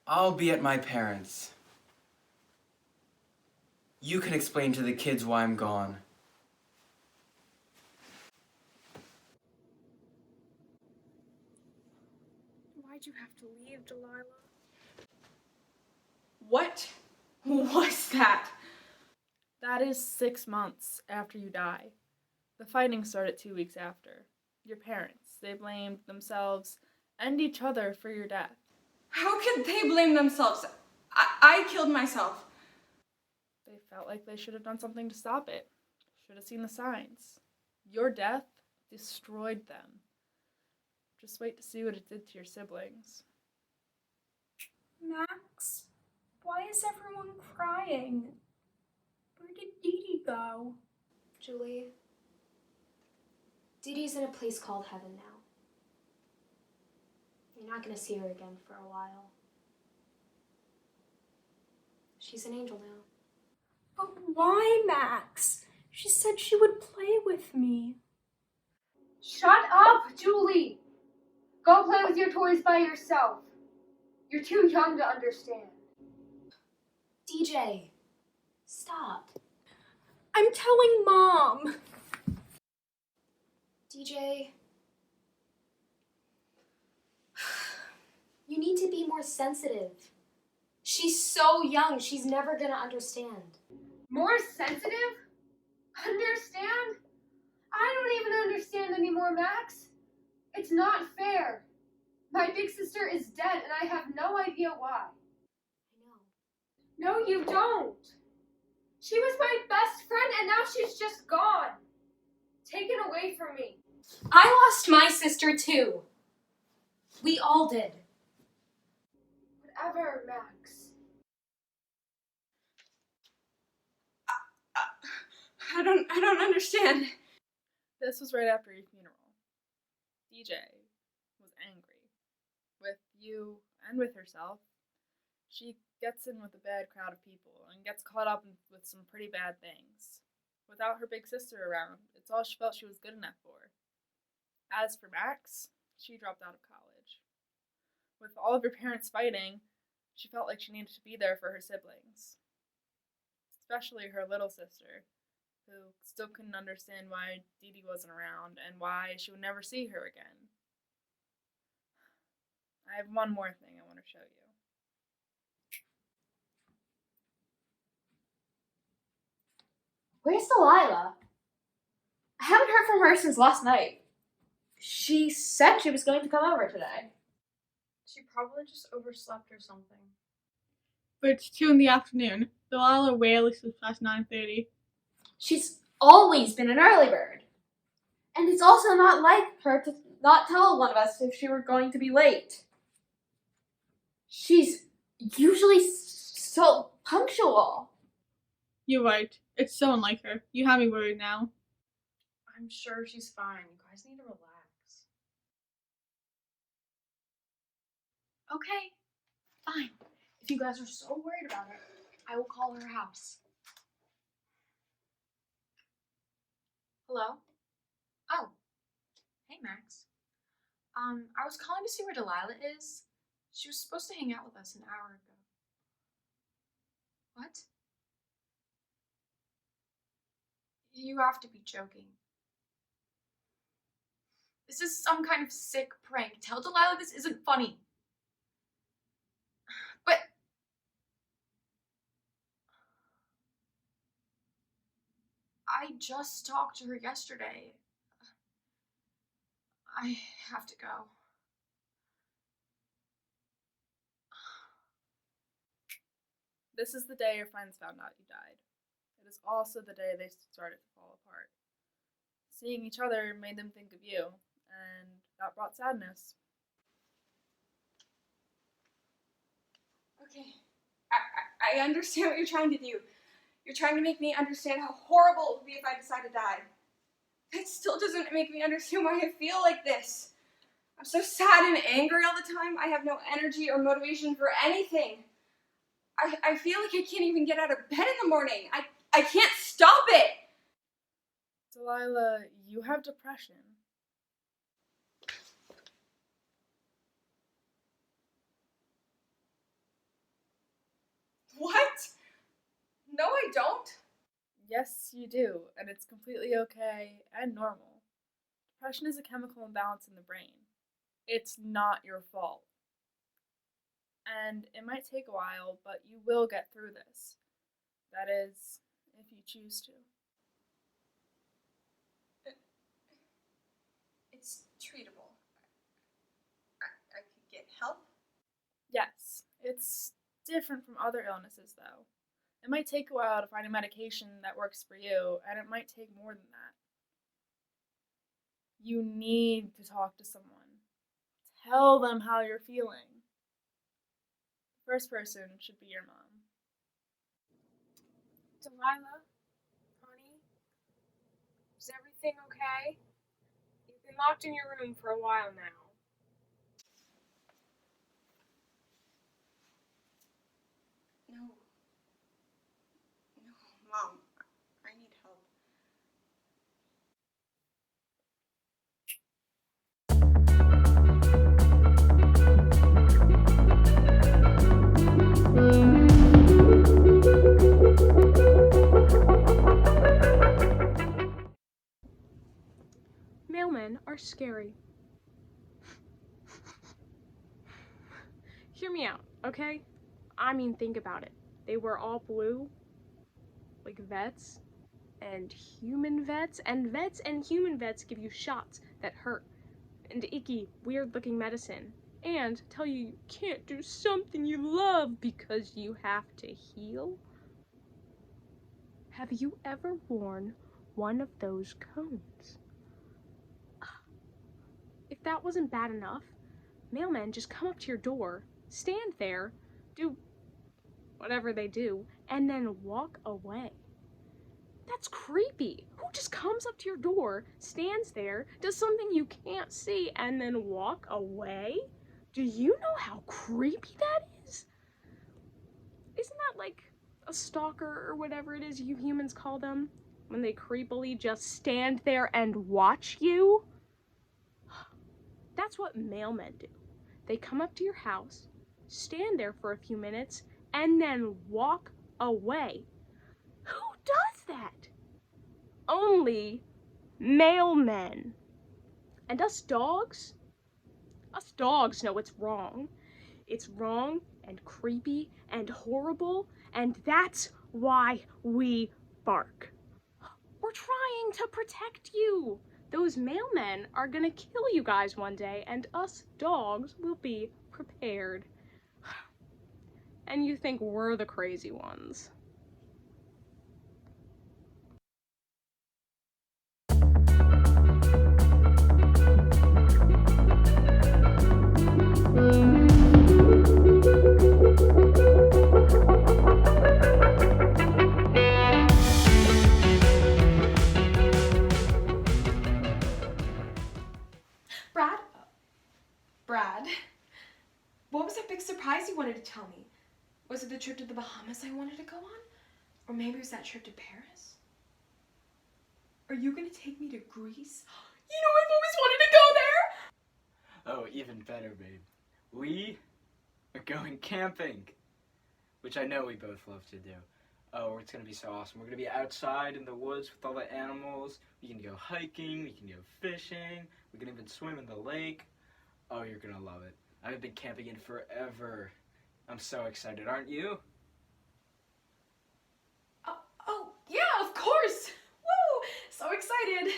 I'll be at my parents'. You can explain to the kids why I'm gone. Why'd you have to leave, Delilah? What was that? That is 6 months after you die. The fighting started 2 weeks after. Your parents, they blamed themselves and each other for your death. How could they blame themselves? I killed myself. They felt like they should have done something to stop it. Should have seen the signs. Your death destroyed them. Just wait to see what it did to your siblings. Max, why is everyone crying? Where did Dee Dee go? Julie, Dee Dee's in a place called heaven now. You're not gonna see her again for a while. She's an angel now. But why, Max? She said she would play with me. Shut up, Julie! Go play with your toys by yourself. You're too young to understand. DJ, stop. I'm telling Mom. DJ, you need to be more sensitive. She's so young, she's never gonna understand. More sensitive? Understand? I don't even understand anymore, Max. It's not fair. My big sister is dead and I have no idea why. I know. No, you don't. She was my best friend and now she's just gone. Taken away from me. I lost my sister too. We all did. Whatever, Max. I don't understand. This was right after your funeral. DJ was angry. With you and with herself. She gets in with a bad crowd of people and gets caught up with some pretty bad things. Without her big sister around, it's all she felt she was good enough for. As for Max, she dropped out of college. With all of her parents fighting, she felt like she needed to be there for her siblings. Especially her little sister, who still couldn't understand why Dee Dee wasn't around and why she would never see her again. I have one more thing I want to show you. Where's Delilah? I haven't heard from her since last night. She said she was going to come over today. She probably just overslept or something. But it's 2 in the afternoon. Delilah rarely sleeps past 9:30. She's always been an early bird. And it's also not like her to not tell one of us if she were going to be late. She's usually so punctual. You're right. It's so unlike her. You have me worried now. I'm sure she's fine. You guys need to relax. Okay, fine. If you guys are so worried about it, I will call her house. Hello? Oh. Hey, Max. I was calling to see where Delilah is. She was supposed to hang out with us an hour ago. What? You have to be joking. This is some kind of sick prank. Tell Delilah this isn't funny. But I just talked to her yesterday. I have to go. This is the day your friends found out you died. It is also the day they started to fall apart. Seeing each other made them think of you, and that brought sadness. Okay, I understand what you're trying to do. You're trying to make me understand how horrible it would be if I decide to die. That still doesn't make me understand why I feel like this. I'm so sad and angry all the time. I have no energy or motivation for anything. I feel like I can't even get out of bed in the morning. I can't stop it. Delilah, you have depression. What? No, I don't. Yes, you do, and it's completely okay and normal. Depression is a chemical imbalance in the brain. It's not your fault. And it might take a while, but you will get through this. That is, if you choose to. It's treatable. I could get help. Yes, it's different from other illnesses, though. It might take a while to find a medication that works for you, and it might take more than that. You need to talk to someone. Tell them how you're feeling. The first person should be your mom. Delilah, honey, is everything okay? You've been locked in your room for a while now. No, Mom, I need help. Mailmen are scary. Hear me out, okay? I mean, think about it. They were all blue, like vets, and human vets, and human vets give you shots that hurt, and icky, weird-looking medicine, and tell you can't do something you love because you have to heal. Have you ever worn one of those cones? If that wasn't bad enough, mailmen just come up to your door, stand there, do whatever they do, and then walk away. That's creepy. Who just comes up to your door, stands there, does something you can't see, and then walk away? Do you know how creepy that is? Isn't that like a stalker or whatever it is you humans call them? When they creepily just stand there and watch you? That's what mailmen do. They come up to your house, stand there for a few minutes, and then walk away. Who does that? Only mailmen. And us dogs know it's wrong. It's wrong and creepy and horrible, and that's why we bark. We're trying to protect you. Those mailmen are gonna kill you guys one day, and us dogs will be prepared. And you think we're the crazy ones. Brad, what was that big surprise you wanted to tell me? Was it the trip to the Bahamas I wanted to go on? Or maybe it was that trip to Paris? Are you gonna take me to Greece? You know, I've always wanted to go even better, babe. We are going camping, which I know we both love to do. Oh, it's gonna be so awesome. We're gonna be outside in the woods with all the animals. We can go hiking, we can go fishing, we can even swim in the lake. Oh, you're gonna love it. I haven't been camping in forever. I'm so excited, aren't you? Oh, yeah, of course! Woo! So excited!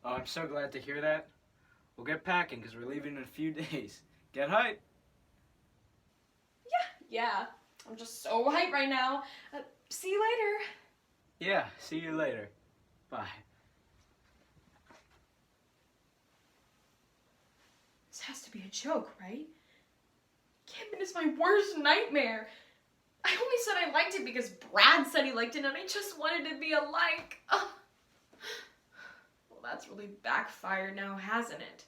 Oh, I'm so glad to hear that. We'll get packing because we're leaving in a few days. Get hyped! Yeah, I'm just so hyped right now. See you later. Yeah, see you later. Bye. This has to be a joke, right? Camping is my worst nightmare. I only said I liked it because Brad said he liked it and I just wanted to be alike. Ugh. Well, that's really backfired now, hasn't it?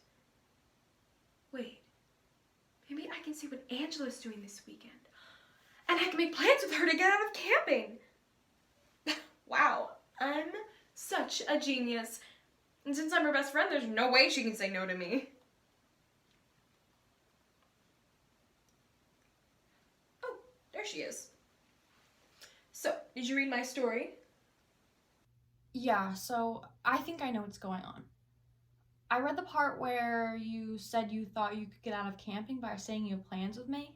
Wait, maybe I can see what Angela's doing this weekend. And I can make plans with her to get out of camping. Wow, I'm such a genius. And since I'm her best friend, there's no way she can say no to me. Oh, there she is. So, did you read my story? Yeah, so I think I know what's going on. I read the part where you said you thought you could get out of camping by saying you have plans with me.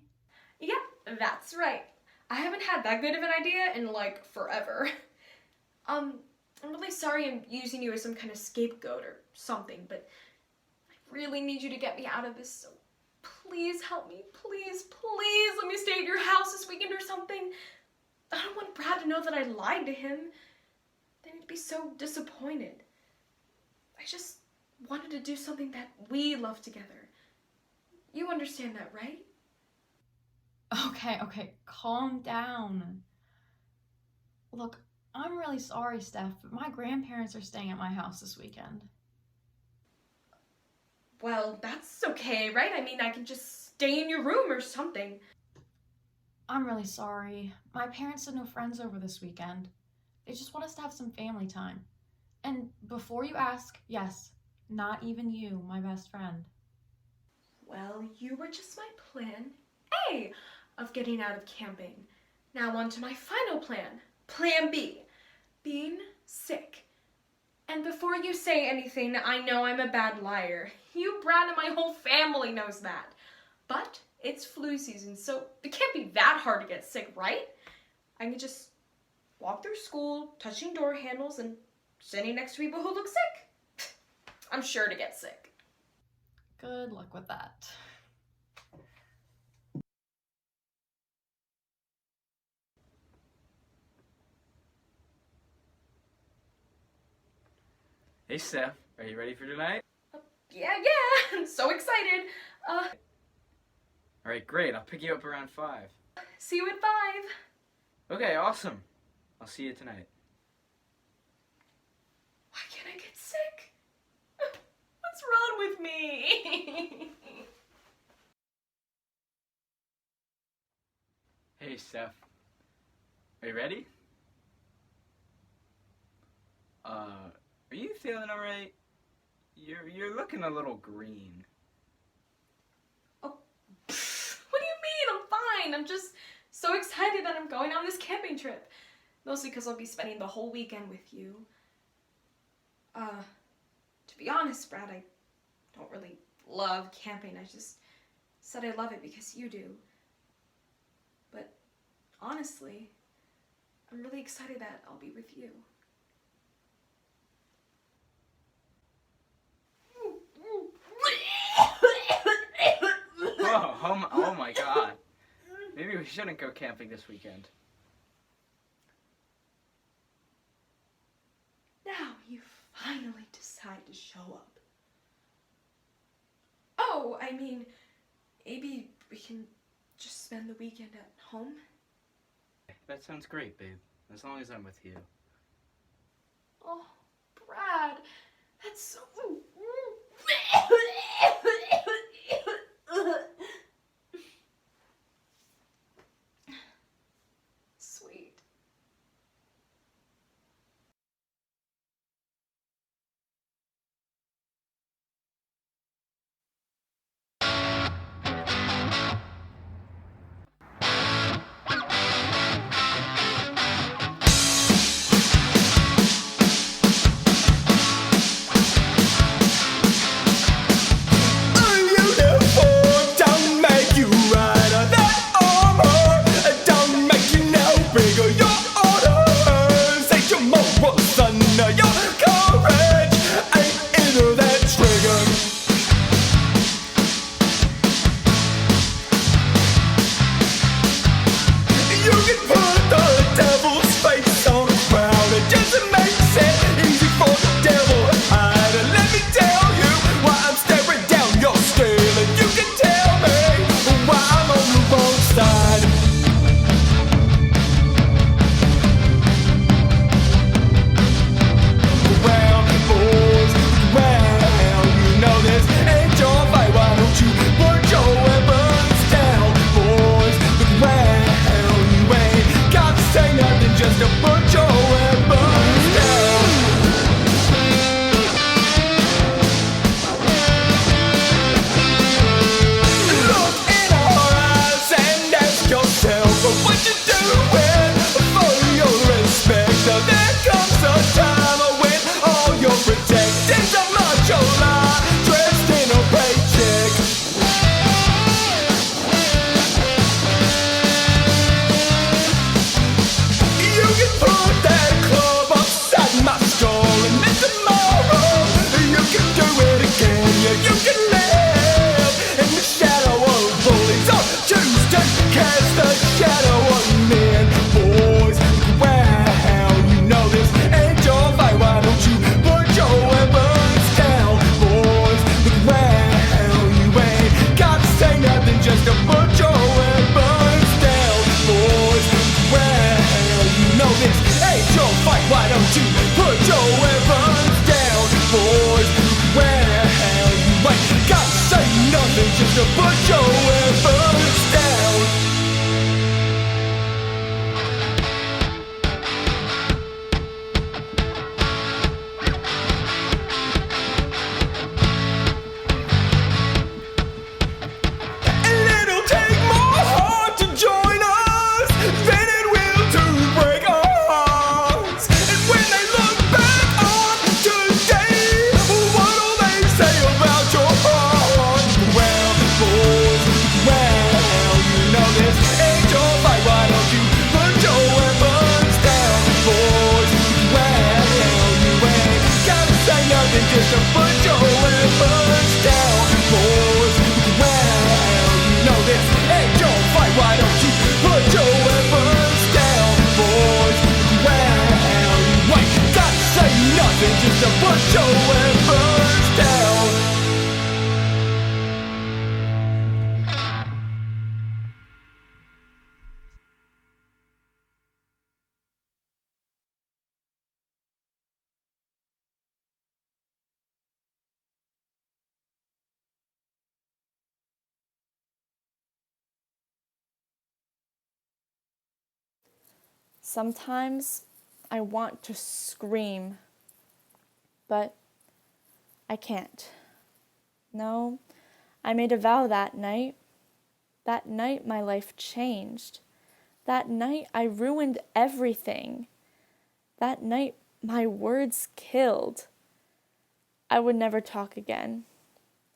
Yeah, that's right. I haven't had that good of an idea in like forever. I'm really sorry I'm using you as some kind of scapegoat or something, but I really need you to get me out of this, so please help me. Please, please let me stay at your house this weekend or something. I don't want Brad to know that I lied to him. Then he'd be so disappointed. I just wanted to do something that we love together. You understand that, right? Okay, calm down. Look, I'm really sorry, Steph, but my grandparents are staying at my house this weekend. Well, that's okay, right? I mean, I can just stay in your room or something. I'm really sorry. My parents had no friends over this weekend. They just want us to have some family time. And before you ask, yes, not even you, my best friend. Well, you were just my plan A of getting out of camping. Now on to my final plan, plan B, being sick. And before you say anything, I know I'm a bad liar. You, Brad, and my whole family knows that. But it's flu season, so it can't be that hard to get sick, right? I can just walk through school, touching door handles, and sitting next to people who look sick. I'm sure to get sick. Good luck with that. Hey, Steph. Are you ready for tonight? Yeah, I'm so excited. Alright, great. I'll pick you up around 5. See you at 5. Okay, awesome. I'll see you tonight. Why can't I get sick? What's wrong with me? Hey, Steph. Are you ready? Are you feeling alright? You're looking a little green. What do you mean? I'm fine. I'm just so excited that I'm going on this camping trip. Mostly because I'll be spending the whole weekend with you. To be honest, Brad, I don't really love camping. I just said I love it because you do. But honestly, I'm really excited that I'll be with you. Whoa, oh my god. Maybe we shouldn't go camping this weekend. Now you finally decide to show up. Oh, I mean, maybe we can just spend the weekend at home? That sounds great, babe. As long as I'm with you. Oh, Brad, that's so... Sweet. Sometimes I want to scream, but I can't. No, I made a vow that night. That night my life changed. That night I ruined everything. That night my words killed. I would never talk again.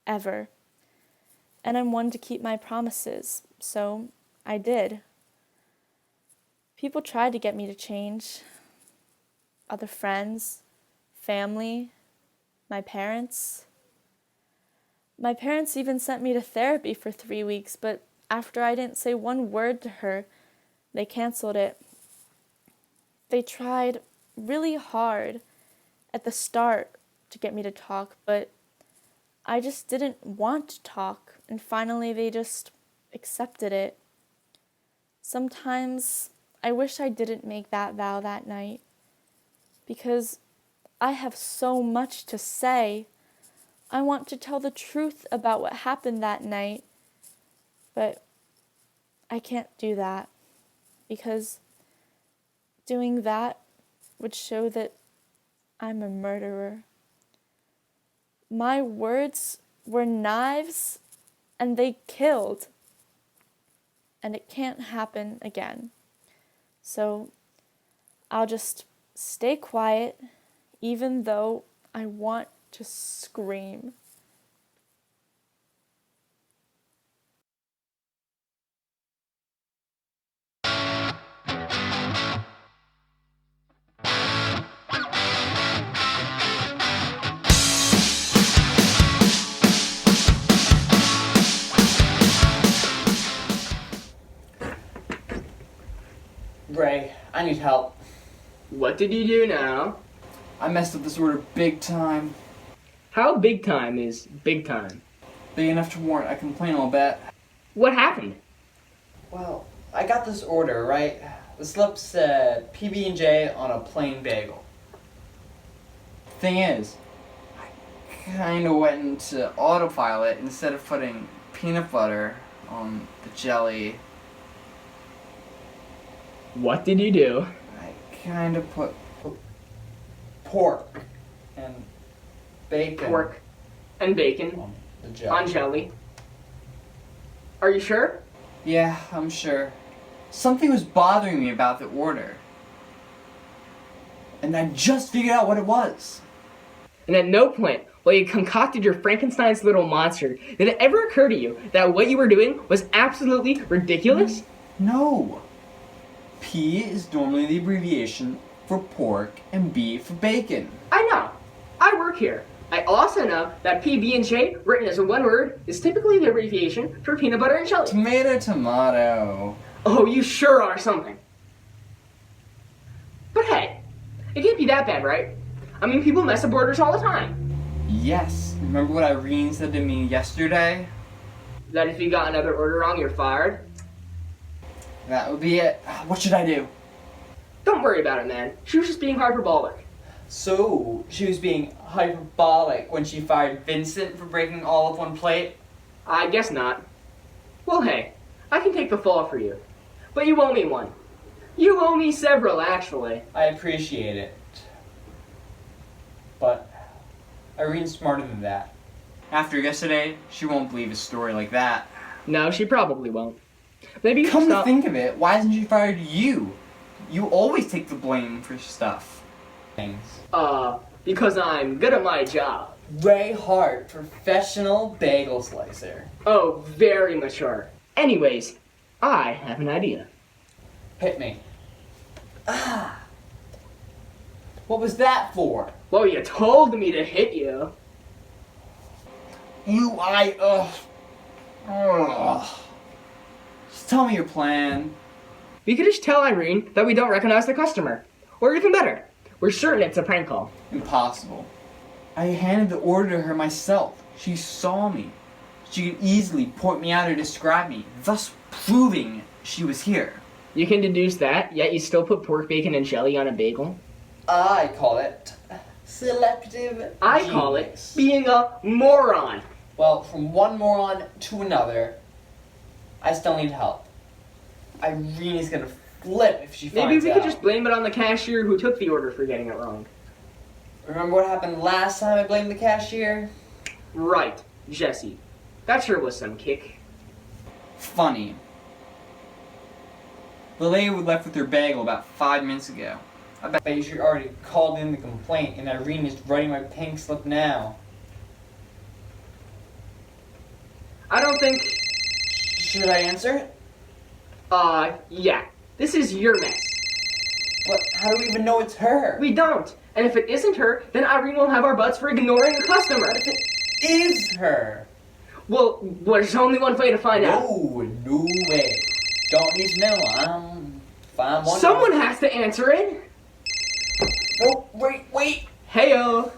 Ever. And I'm one to keep my promises, so I did. People tried to get me to change. Other friends, family, my parents. My parents even sent me to therapy for 3 weeks, but after I didn't say one word to her, they canceled it. They tried really hard at the start to get me to talk, but I just didn't want to talk, and finally they just accepted it. Sometimes I wish I didn't make that vow that night, because I have so much to say. I want to tell the truth about what happened that night, but I can't do that, because doing that would show that I'm a murderer. My words were knives, and they killed, and it can't happen again. So I'll just stay quiet, even though I want to scream. Ray, I need help. What did you do now? I messed up this order big time. How big time is big time? Big enough to warrant a complaint, I'll bet. What happened? Well, I got this order, right? The slip said PB&J on a plain bagel. Thing is, I kinda went into autopilot instead of putting peanut butter on the jelly. What did you do? I kinda put pork and bacon. Pork and bacon on the jelly. on jelly. Are you sure? Yeah, I'm sure. Something was bothering me about the order. And I just figured out what it was. And at no point, while you concocted your Frankenstein's little monster, did it ever occur to you that what you were doing was absolutely ridiculous? No. P is normally the abbreviation for pork and B for bacon. I know. I work here. I also know that PB&J, written as one word, is typically the abbreviation for peanut butter and jelly. Tomato, tomato. Oh, you sure are something. But hey, it can't be that bad, right? I mean, people mess up orders all the time. Yes. Remember what Irene said to me yesterday? That if you got another order wrong, you're fired? That would be it. What should I do? Don't worry about it, man. She was just being hyperbolic. So, she was being hyperbolic when she fired Vincent for breaking all of one plate? I guess not. Well, hey, I can take the fall for you. But you owe me one. You owe me several, actually. I appreciate it. But Irene's smarter than that. After yesterday, she won't believe a story like that. No, she probably won't. Maybe Come to think of it, why hasn't she fired you? You always take the blame for stuff. Things. Because I'm good at my job. Ray Hart, professional bagel slicer. Oh, very mature. Anyways, I have an idea. Hit me. What was that for? Well, you told me to hit you. Just tell me your plan. We could just tell Irene that we don't recognize the customer. Or even better, we're certain it's a prank call. Impossible. I handed the order to her myself. She saw me. She could easily point me out or describe me, thus proving she was here. You can deduce that, yet you still put pork, bacon, and jelly on a bagel? I call it selective I call it being a moron. Well, from one moron to another, I still need help. Irene's gonna flip if she finds out. Maybe we could just blame it on the cashier who took the order for getting it wrong. Remember what happened last time I blamed the cashier? Right, Jesse. That sure was some kick. Funny. The lady left with her bagel about 5 minutes ago. I bet you should already called in the complaint, and Irene is writing my pink slip now. I don't think... Should I answer it? Yeah. This is your mess. But how do we even know it's her? We don't. And if it isn't her, then Irene will have our butts for ignoring the customer. What if it is her? Well, there's only one way to find out. No way. Don't need to know. I'm fine. Someone has to answer it. No, wait. Heyo.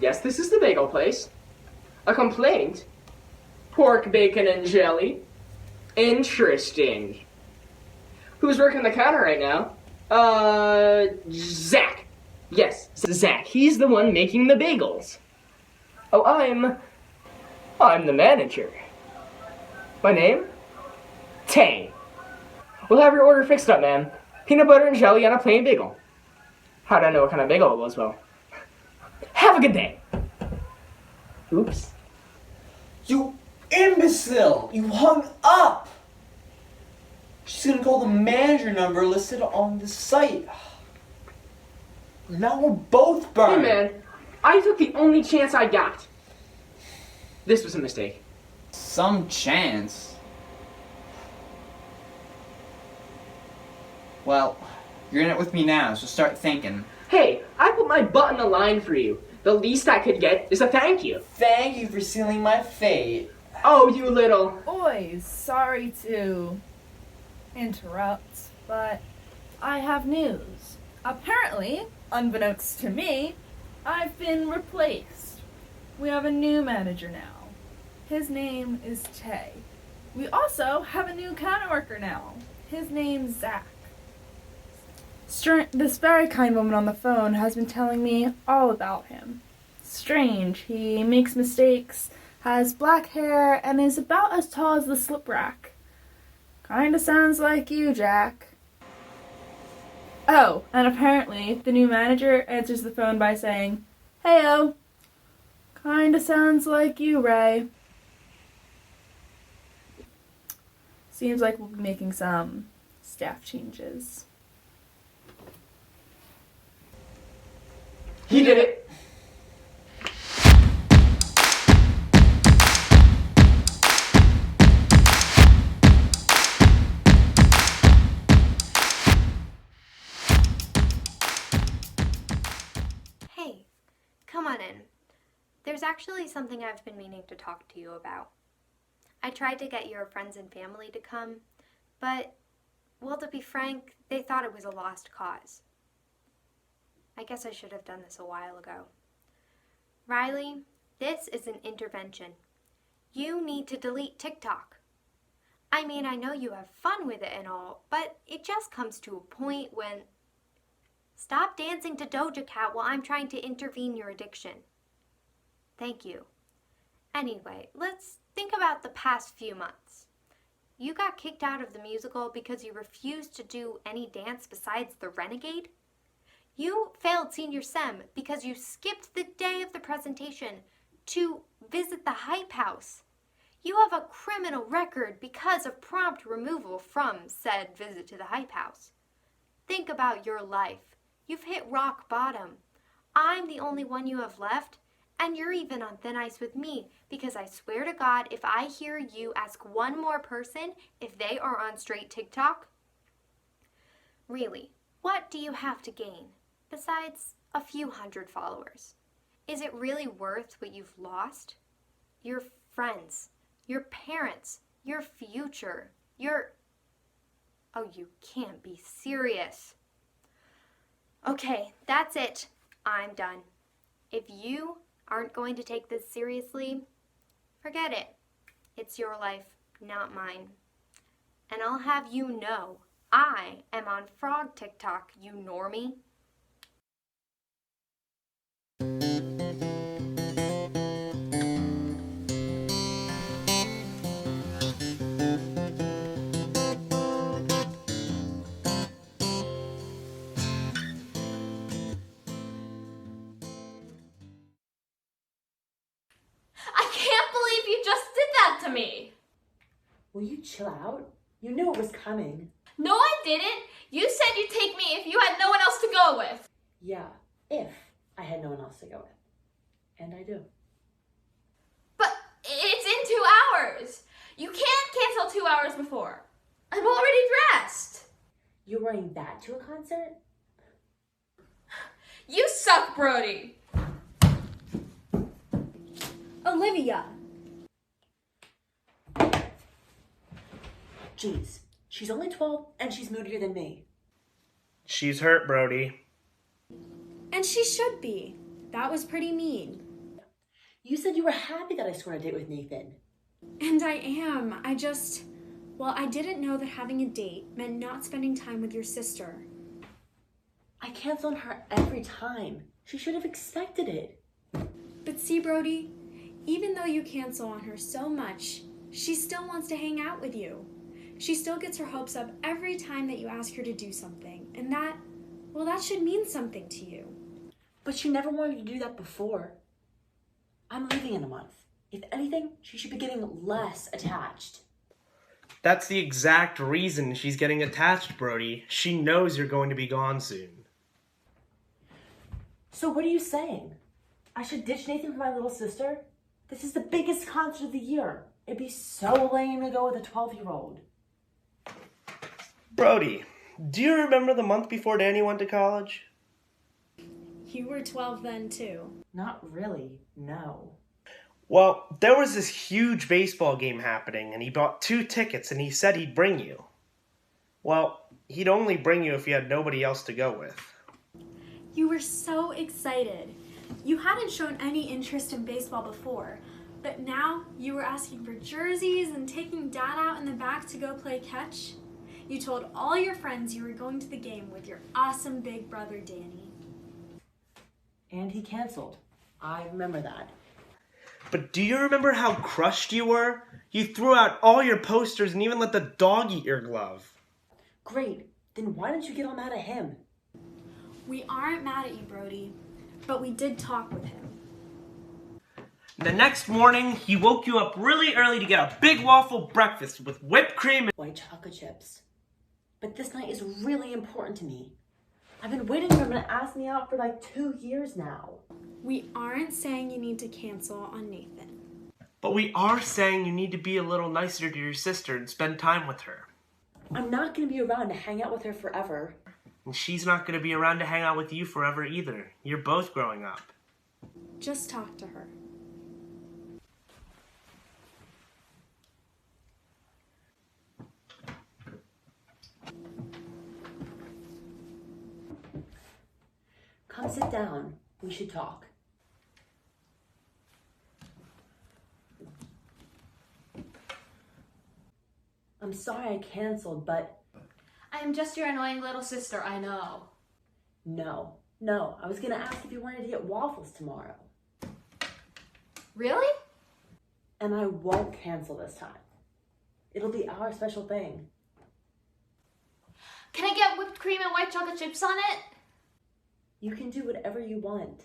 Yes, this is the bagel place. A complaint? Pork, bacon, and jelly. Interesting. Who's working the counter right now? Zach. Yes, Zach. He's the one making the bagels. Oh, I'm the manager. My name? Tay. We'll have your order fixed up, ma'am. Peanut butter and jelly on a plain bagel. How'd I know what kind of bagel it was, well? Have a good day. Oops. You imbecile! You hung up! She's gonna call the manager number listed on the site. Now we're both burned. Hey, man. I took the only chance I got. This was a mistake. Some chance? Well, you're in it with me now, so start thinking. Hey, I put my butt in the line for you. The least I could get is a thank you. Thank you for sealing my fate. Oh, you little... Boys, sorry to interrupt, but I have news. Apparently, unbeknownst to me, I've been replaced. We have a new manager now. His name is Tay. We also have a new counter worker now. His name's Zach. This very kind woman on the phone has been telling me all about him. Strange, he makes mistakes, has black hair, and is about as tall as the slip rack. Kinda sounds like you, Jack. Oh, and apparently the new manager answers the phone by saying, "Heyo." Kinda sounds like you, Ray. Seems like we'll be making some staff changes. He did it. Hey, come on in. There's actually something I've been meaning to talk to you about. I tried to get your friends and family to come, but, well, to be frank, they thought it was a lost cause. I guess I should have done this a while ago. Riley, this is an intervention. You need to delete TikTok. I mean, I know you have fun with it and all, but it just comes to a point when... Stop dancing to Doja Cat while I'm trying to intervene your addiction. Thank you. Anyway, let's think about the past few months. You got kicked out of the musical because you refused to do any dance besides the Renegade? You failed senior sem because you skipped the day of the presentation to visit the Hype House. You have a criminal record because of prompt removal from said visit to the Hype House. Think about your life. You've hit rock bottom. I'm the only one you have left, and you're even on thin ice with me because I swear to God, if I hear you ask one more person if they are on straight TikTok, really, what do you have to gain? Besides a few hundred followers. Is it really worth what you've lost? Your friends, your parents, your future, your... Oh, you can't be serious. Okay, that's it. I'm done. If you aren't going to take this seriously, forget it. It's your life, not mine. And I'll have you know, I am on frog TikTok, you normie. to me. Will you chill out? You knew it was coming. No, I didn't. You said you'd take me if you had no one else to go with. Yeah, if I had no one else to go with. And I do. But it's in 2 hours. You can't cancel 2 hours before. I'm already dressed. You're wearing that to a concert? You suck, Brody. Olivia. Jeez, she's only 12 and she's moodier than me. She's hurt, Brody. And she should be. That was pretty mean. You said you were happy that I scored a date with Nathan. And I am. I didn't know that having a date meant not spending time with your sister. I cancel on her every time. She should have expected it. But see, Brody, even though you cancel on her so much, she still wants to hang out with you. She still gets her hopes up every time that you ask her to do something. And that should mean something to you. But she never wanted to do that before. I'm leaving in a month. If anything, she should be getting less attached. That's the exact reason she's getting attached, Brody. She knows you're going to be gone soon. So what are you saying? I should ditch Nathan for my little sister? This is the biggest concert of the year. It'd be so lame to go with a 12-year-old. Brody, do you remember the month before Danny went to college? You were 12 then, too. Not really, no. Well, there was this huge baseball game happening, and he bought 2 tickets, and he said he'd bring you. Well, he'd only bring you if he had nobody else to go with. You were so excited. You hadn't shown any interest in baseball before, but now you were asking for jerseys and taking Dad out in the back to go play catch. You told all your friends you were going to the game with your awesome big brother, Danny. And he canceled. I remember that. But do you remember how crushed you were? You threw out all your posters and even let the dog eat your glove. Great. Then why don't you get all mad at him? We aren't mad at you, Brody, but we did talk with him. The next morning, he woke you up really early to get a big waffle breakfast with whipped cream and white chocolate chips. But this night is really important to me. I've been waiting for him to ask me out for like 2 years now. We aren't saying you need to cancel on Nathan. But we are saying you need to be a little nicer to your sister and spend time with her. I'm not going to be around to hang out with her forever. And she's not going to be around to hang out with you forever either. You're both growing up. Just talk to her. Come sit down. We should talk. I'm sorry I canceled, but... I am just your annoying little sister, I know. No. I was gonna ask if you wanted to get waffles tomorrow. Really? And I won't cancel this time. It'll be our special thing. Can I get whipped cream and white chocolate chips on it? You can do whatever you want.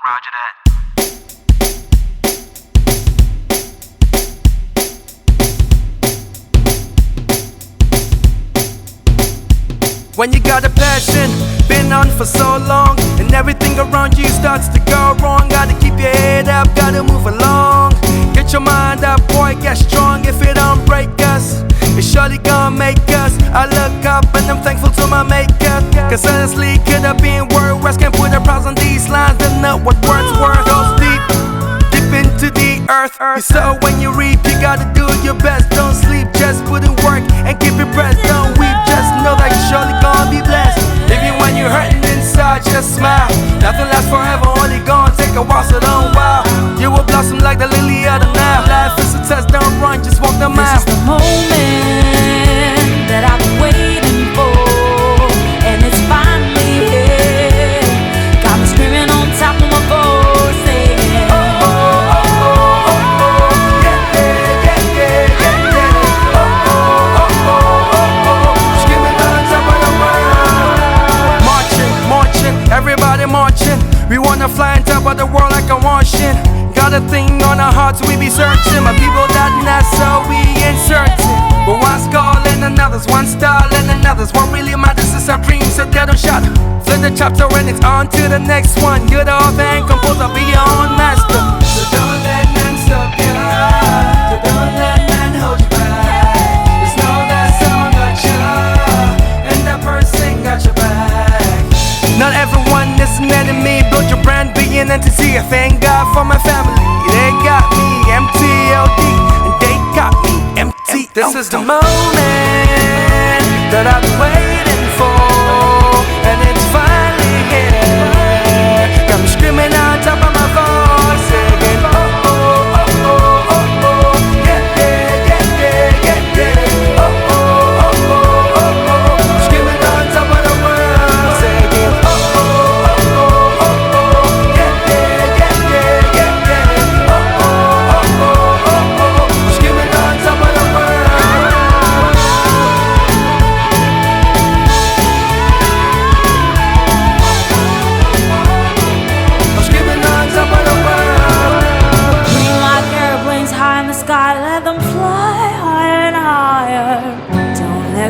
Roger that. When you got a passion, been on for so long, and everything around you starts to go wrong, gotta keep your head up, gotta move along. Get your mind up, boy, get strong. If it don't break us, it's surely gonna make us. I look up and I'm thankful to my maker, cause honestly could have been worse. Can't put a price on these lines, don't know what words were. Goes deep into the earth. You sow when you reap, you gotta do your best. Don't sleep, just put in work and keep your breath. Don't weep, just know that you're surely gonna be blessed. Even when you're hurting inside, just smile. Nothing lasts forever, only gonna take a while, so don't wow. You will blossom like the lily of the Nile. Life is a test, don't run, just walk the mile. This is the moment that I've been waiting for, and it's finally here. Got me screaming on top of my voice, saying We wanna fly on top of the world like a Martian. Got a thing on our hearts, we be searching. My people that not so we ain't certain. But one's calling another's, one stalling another's. What really matters is our dreams, a dead on shot. Flip the chapter and it's on to the next one. You're the author and composer, be your own master. So don't let none stop you. So don't let none hold you back. Just know that someone got you, and that person got your back. Not everyone is an enemy. Build your brand, be an entity. I thank God for my family. They got me MTLD, and they got me empty. This is the moment that I've been waiting for, and it's finally here. Got me screaming on top of my voice, singing oh oh oh oh oh oh, yeah yeah yeah yeah yeah yeah, oh oh oh oh oh oh, screaming on top of the world, singing oh oh oh oh oh oh, yeah yeah yeah yeah yeah yeah, oh oh oh oh oh oh, screaming on top of the world.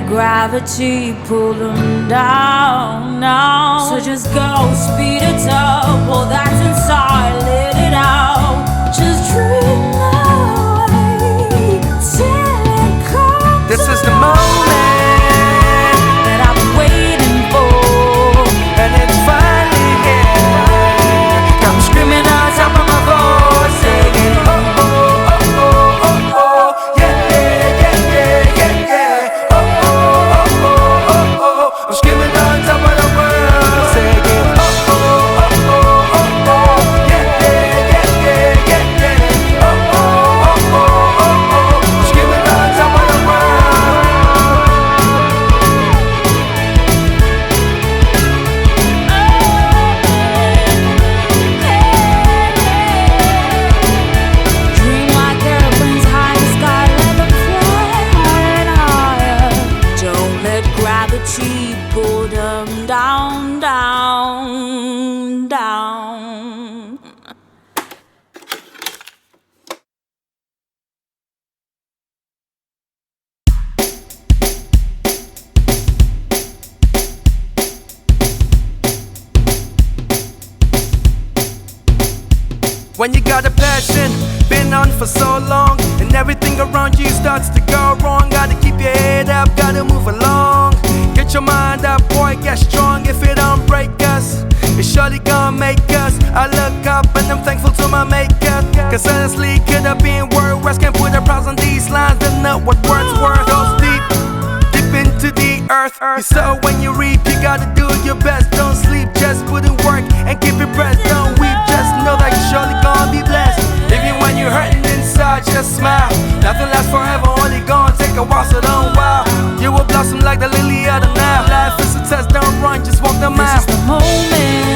Gravity pull them down now. So just go speed it up. All that's inside, let it out. Just dream away till it comes. This is the moment that I've been waiting for, and it's finally here. Got me screaming on top of my voice, singing oh oh oh oh oh oh, yeah yeah yeah yeah yeah yeah, oh oh oh oh oh oh, I'm screaming on top of the world, singing oh oh oh oh oh oh, yeah yeah yeah yeah yeah yeah, oh oh oh oh oh oh, I'm screaming on top of the world. dream like airplanes high in the sky, let them fly higher and higher. Don't let gravity pull them down, down, down. When you got a passion, been on for so long, and everything around you starts to go wrong. Gotta keep your head up, gotta move along. Get your mind up, boy, get strong. If it don't break us, it's surely gonna make us. I look up and I'm thankful to my maker, cause honestly could have been worse. Can't put a price on these lines, don't know what words were. Goes deep, deep into the earth. You sow when you reap, you gotta do your best. Don't sleep, just put in work and keep it pressed. Don't weep, just know that you're surely gonna be blessed. Even when you're hurting inside, just smile. Nothing lasts forever, only gonna take a while, so don't wow. You will blossom like the lily of the Nile. Life is a test, don't run, just walk the mile. This is the moment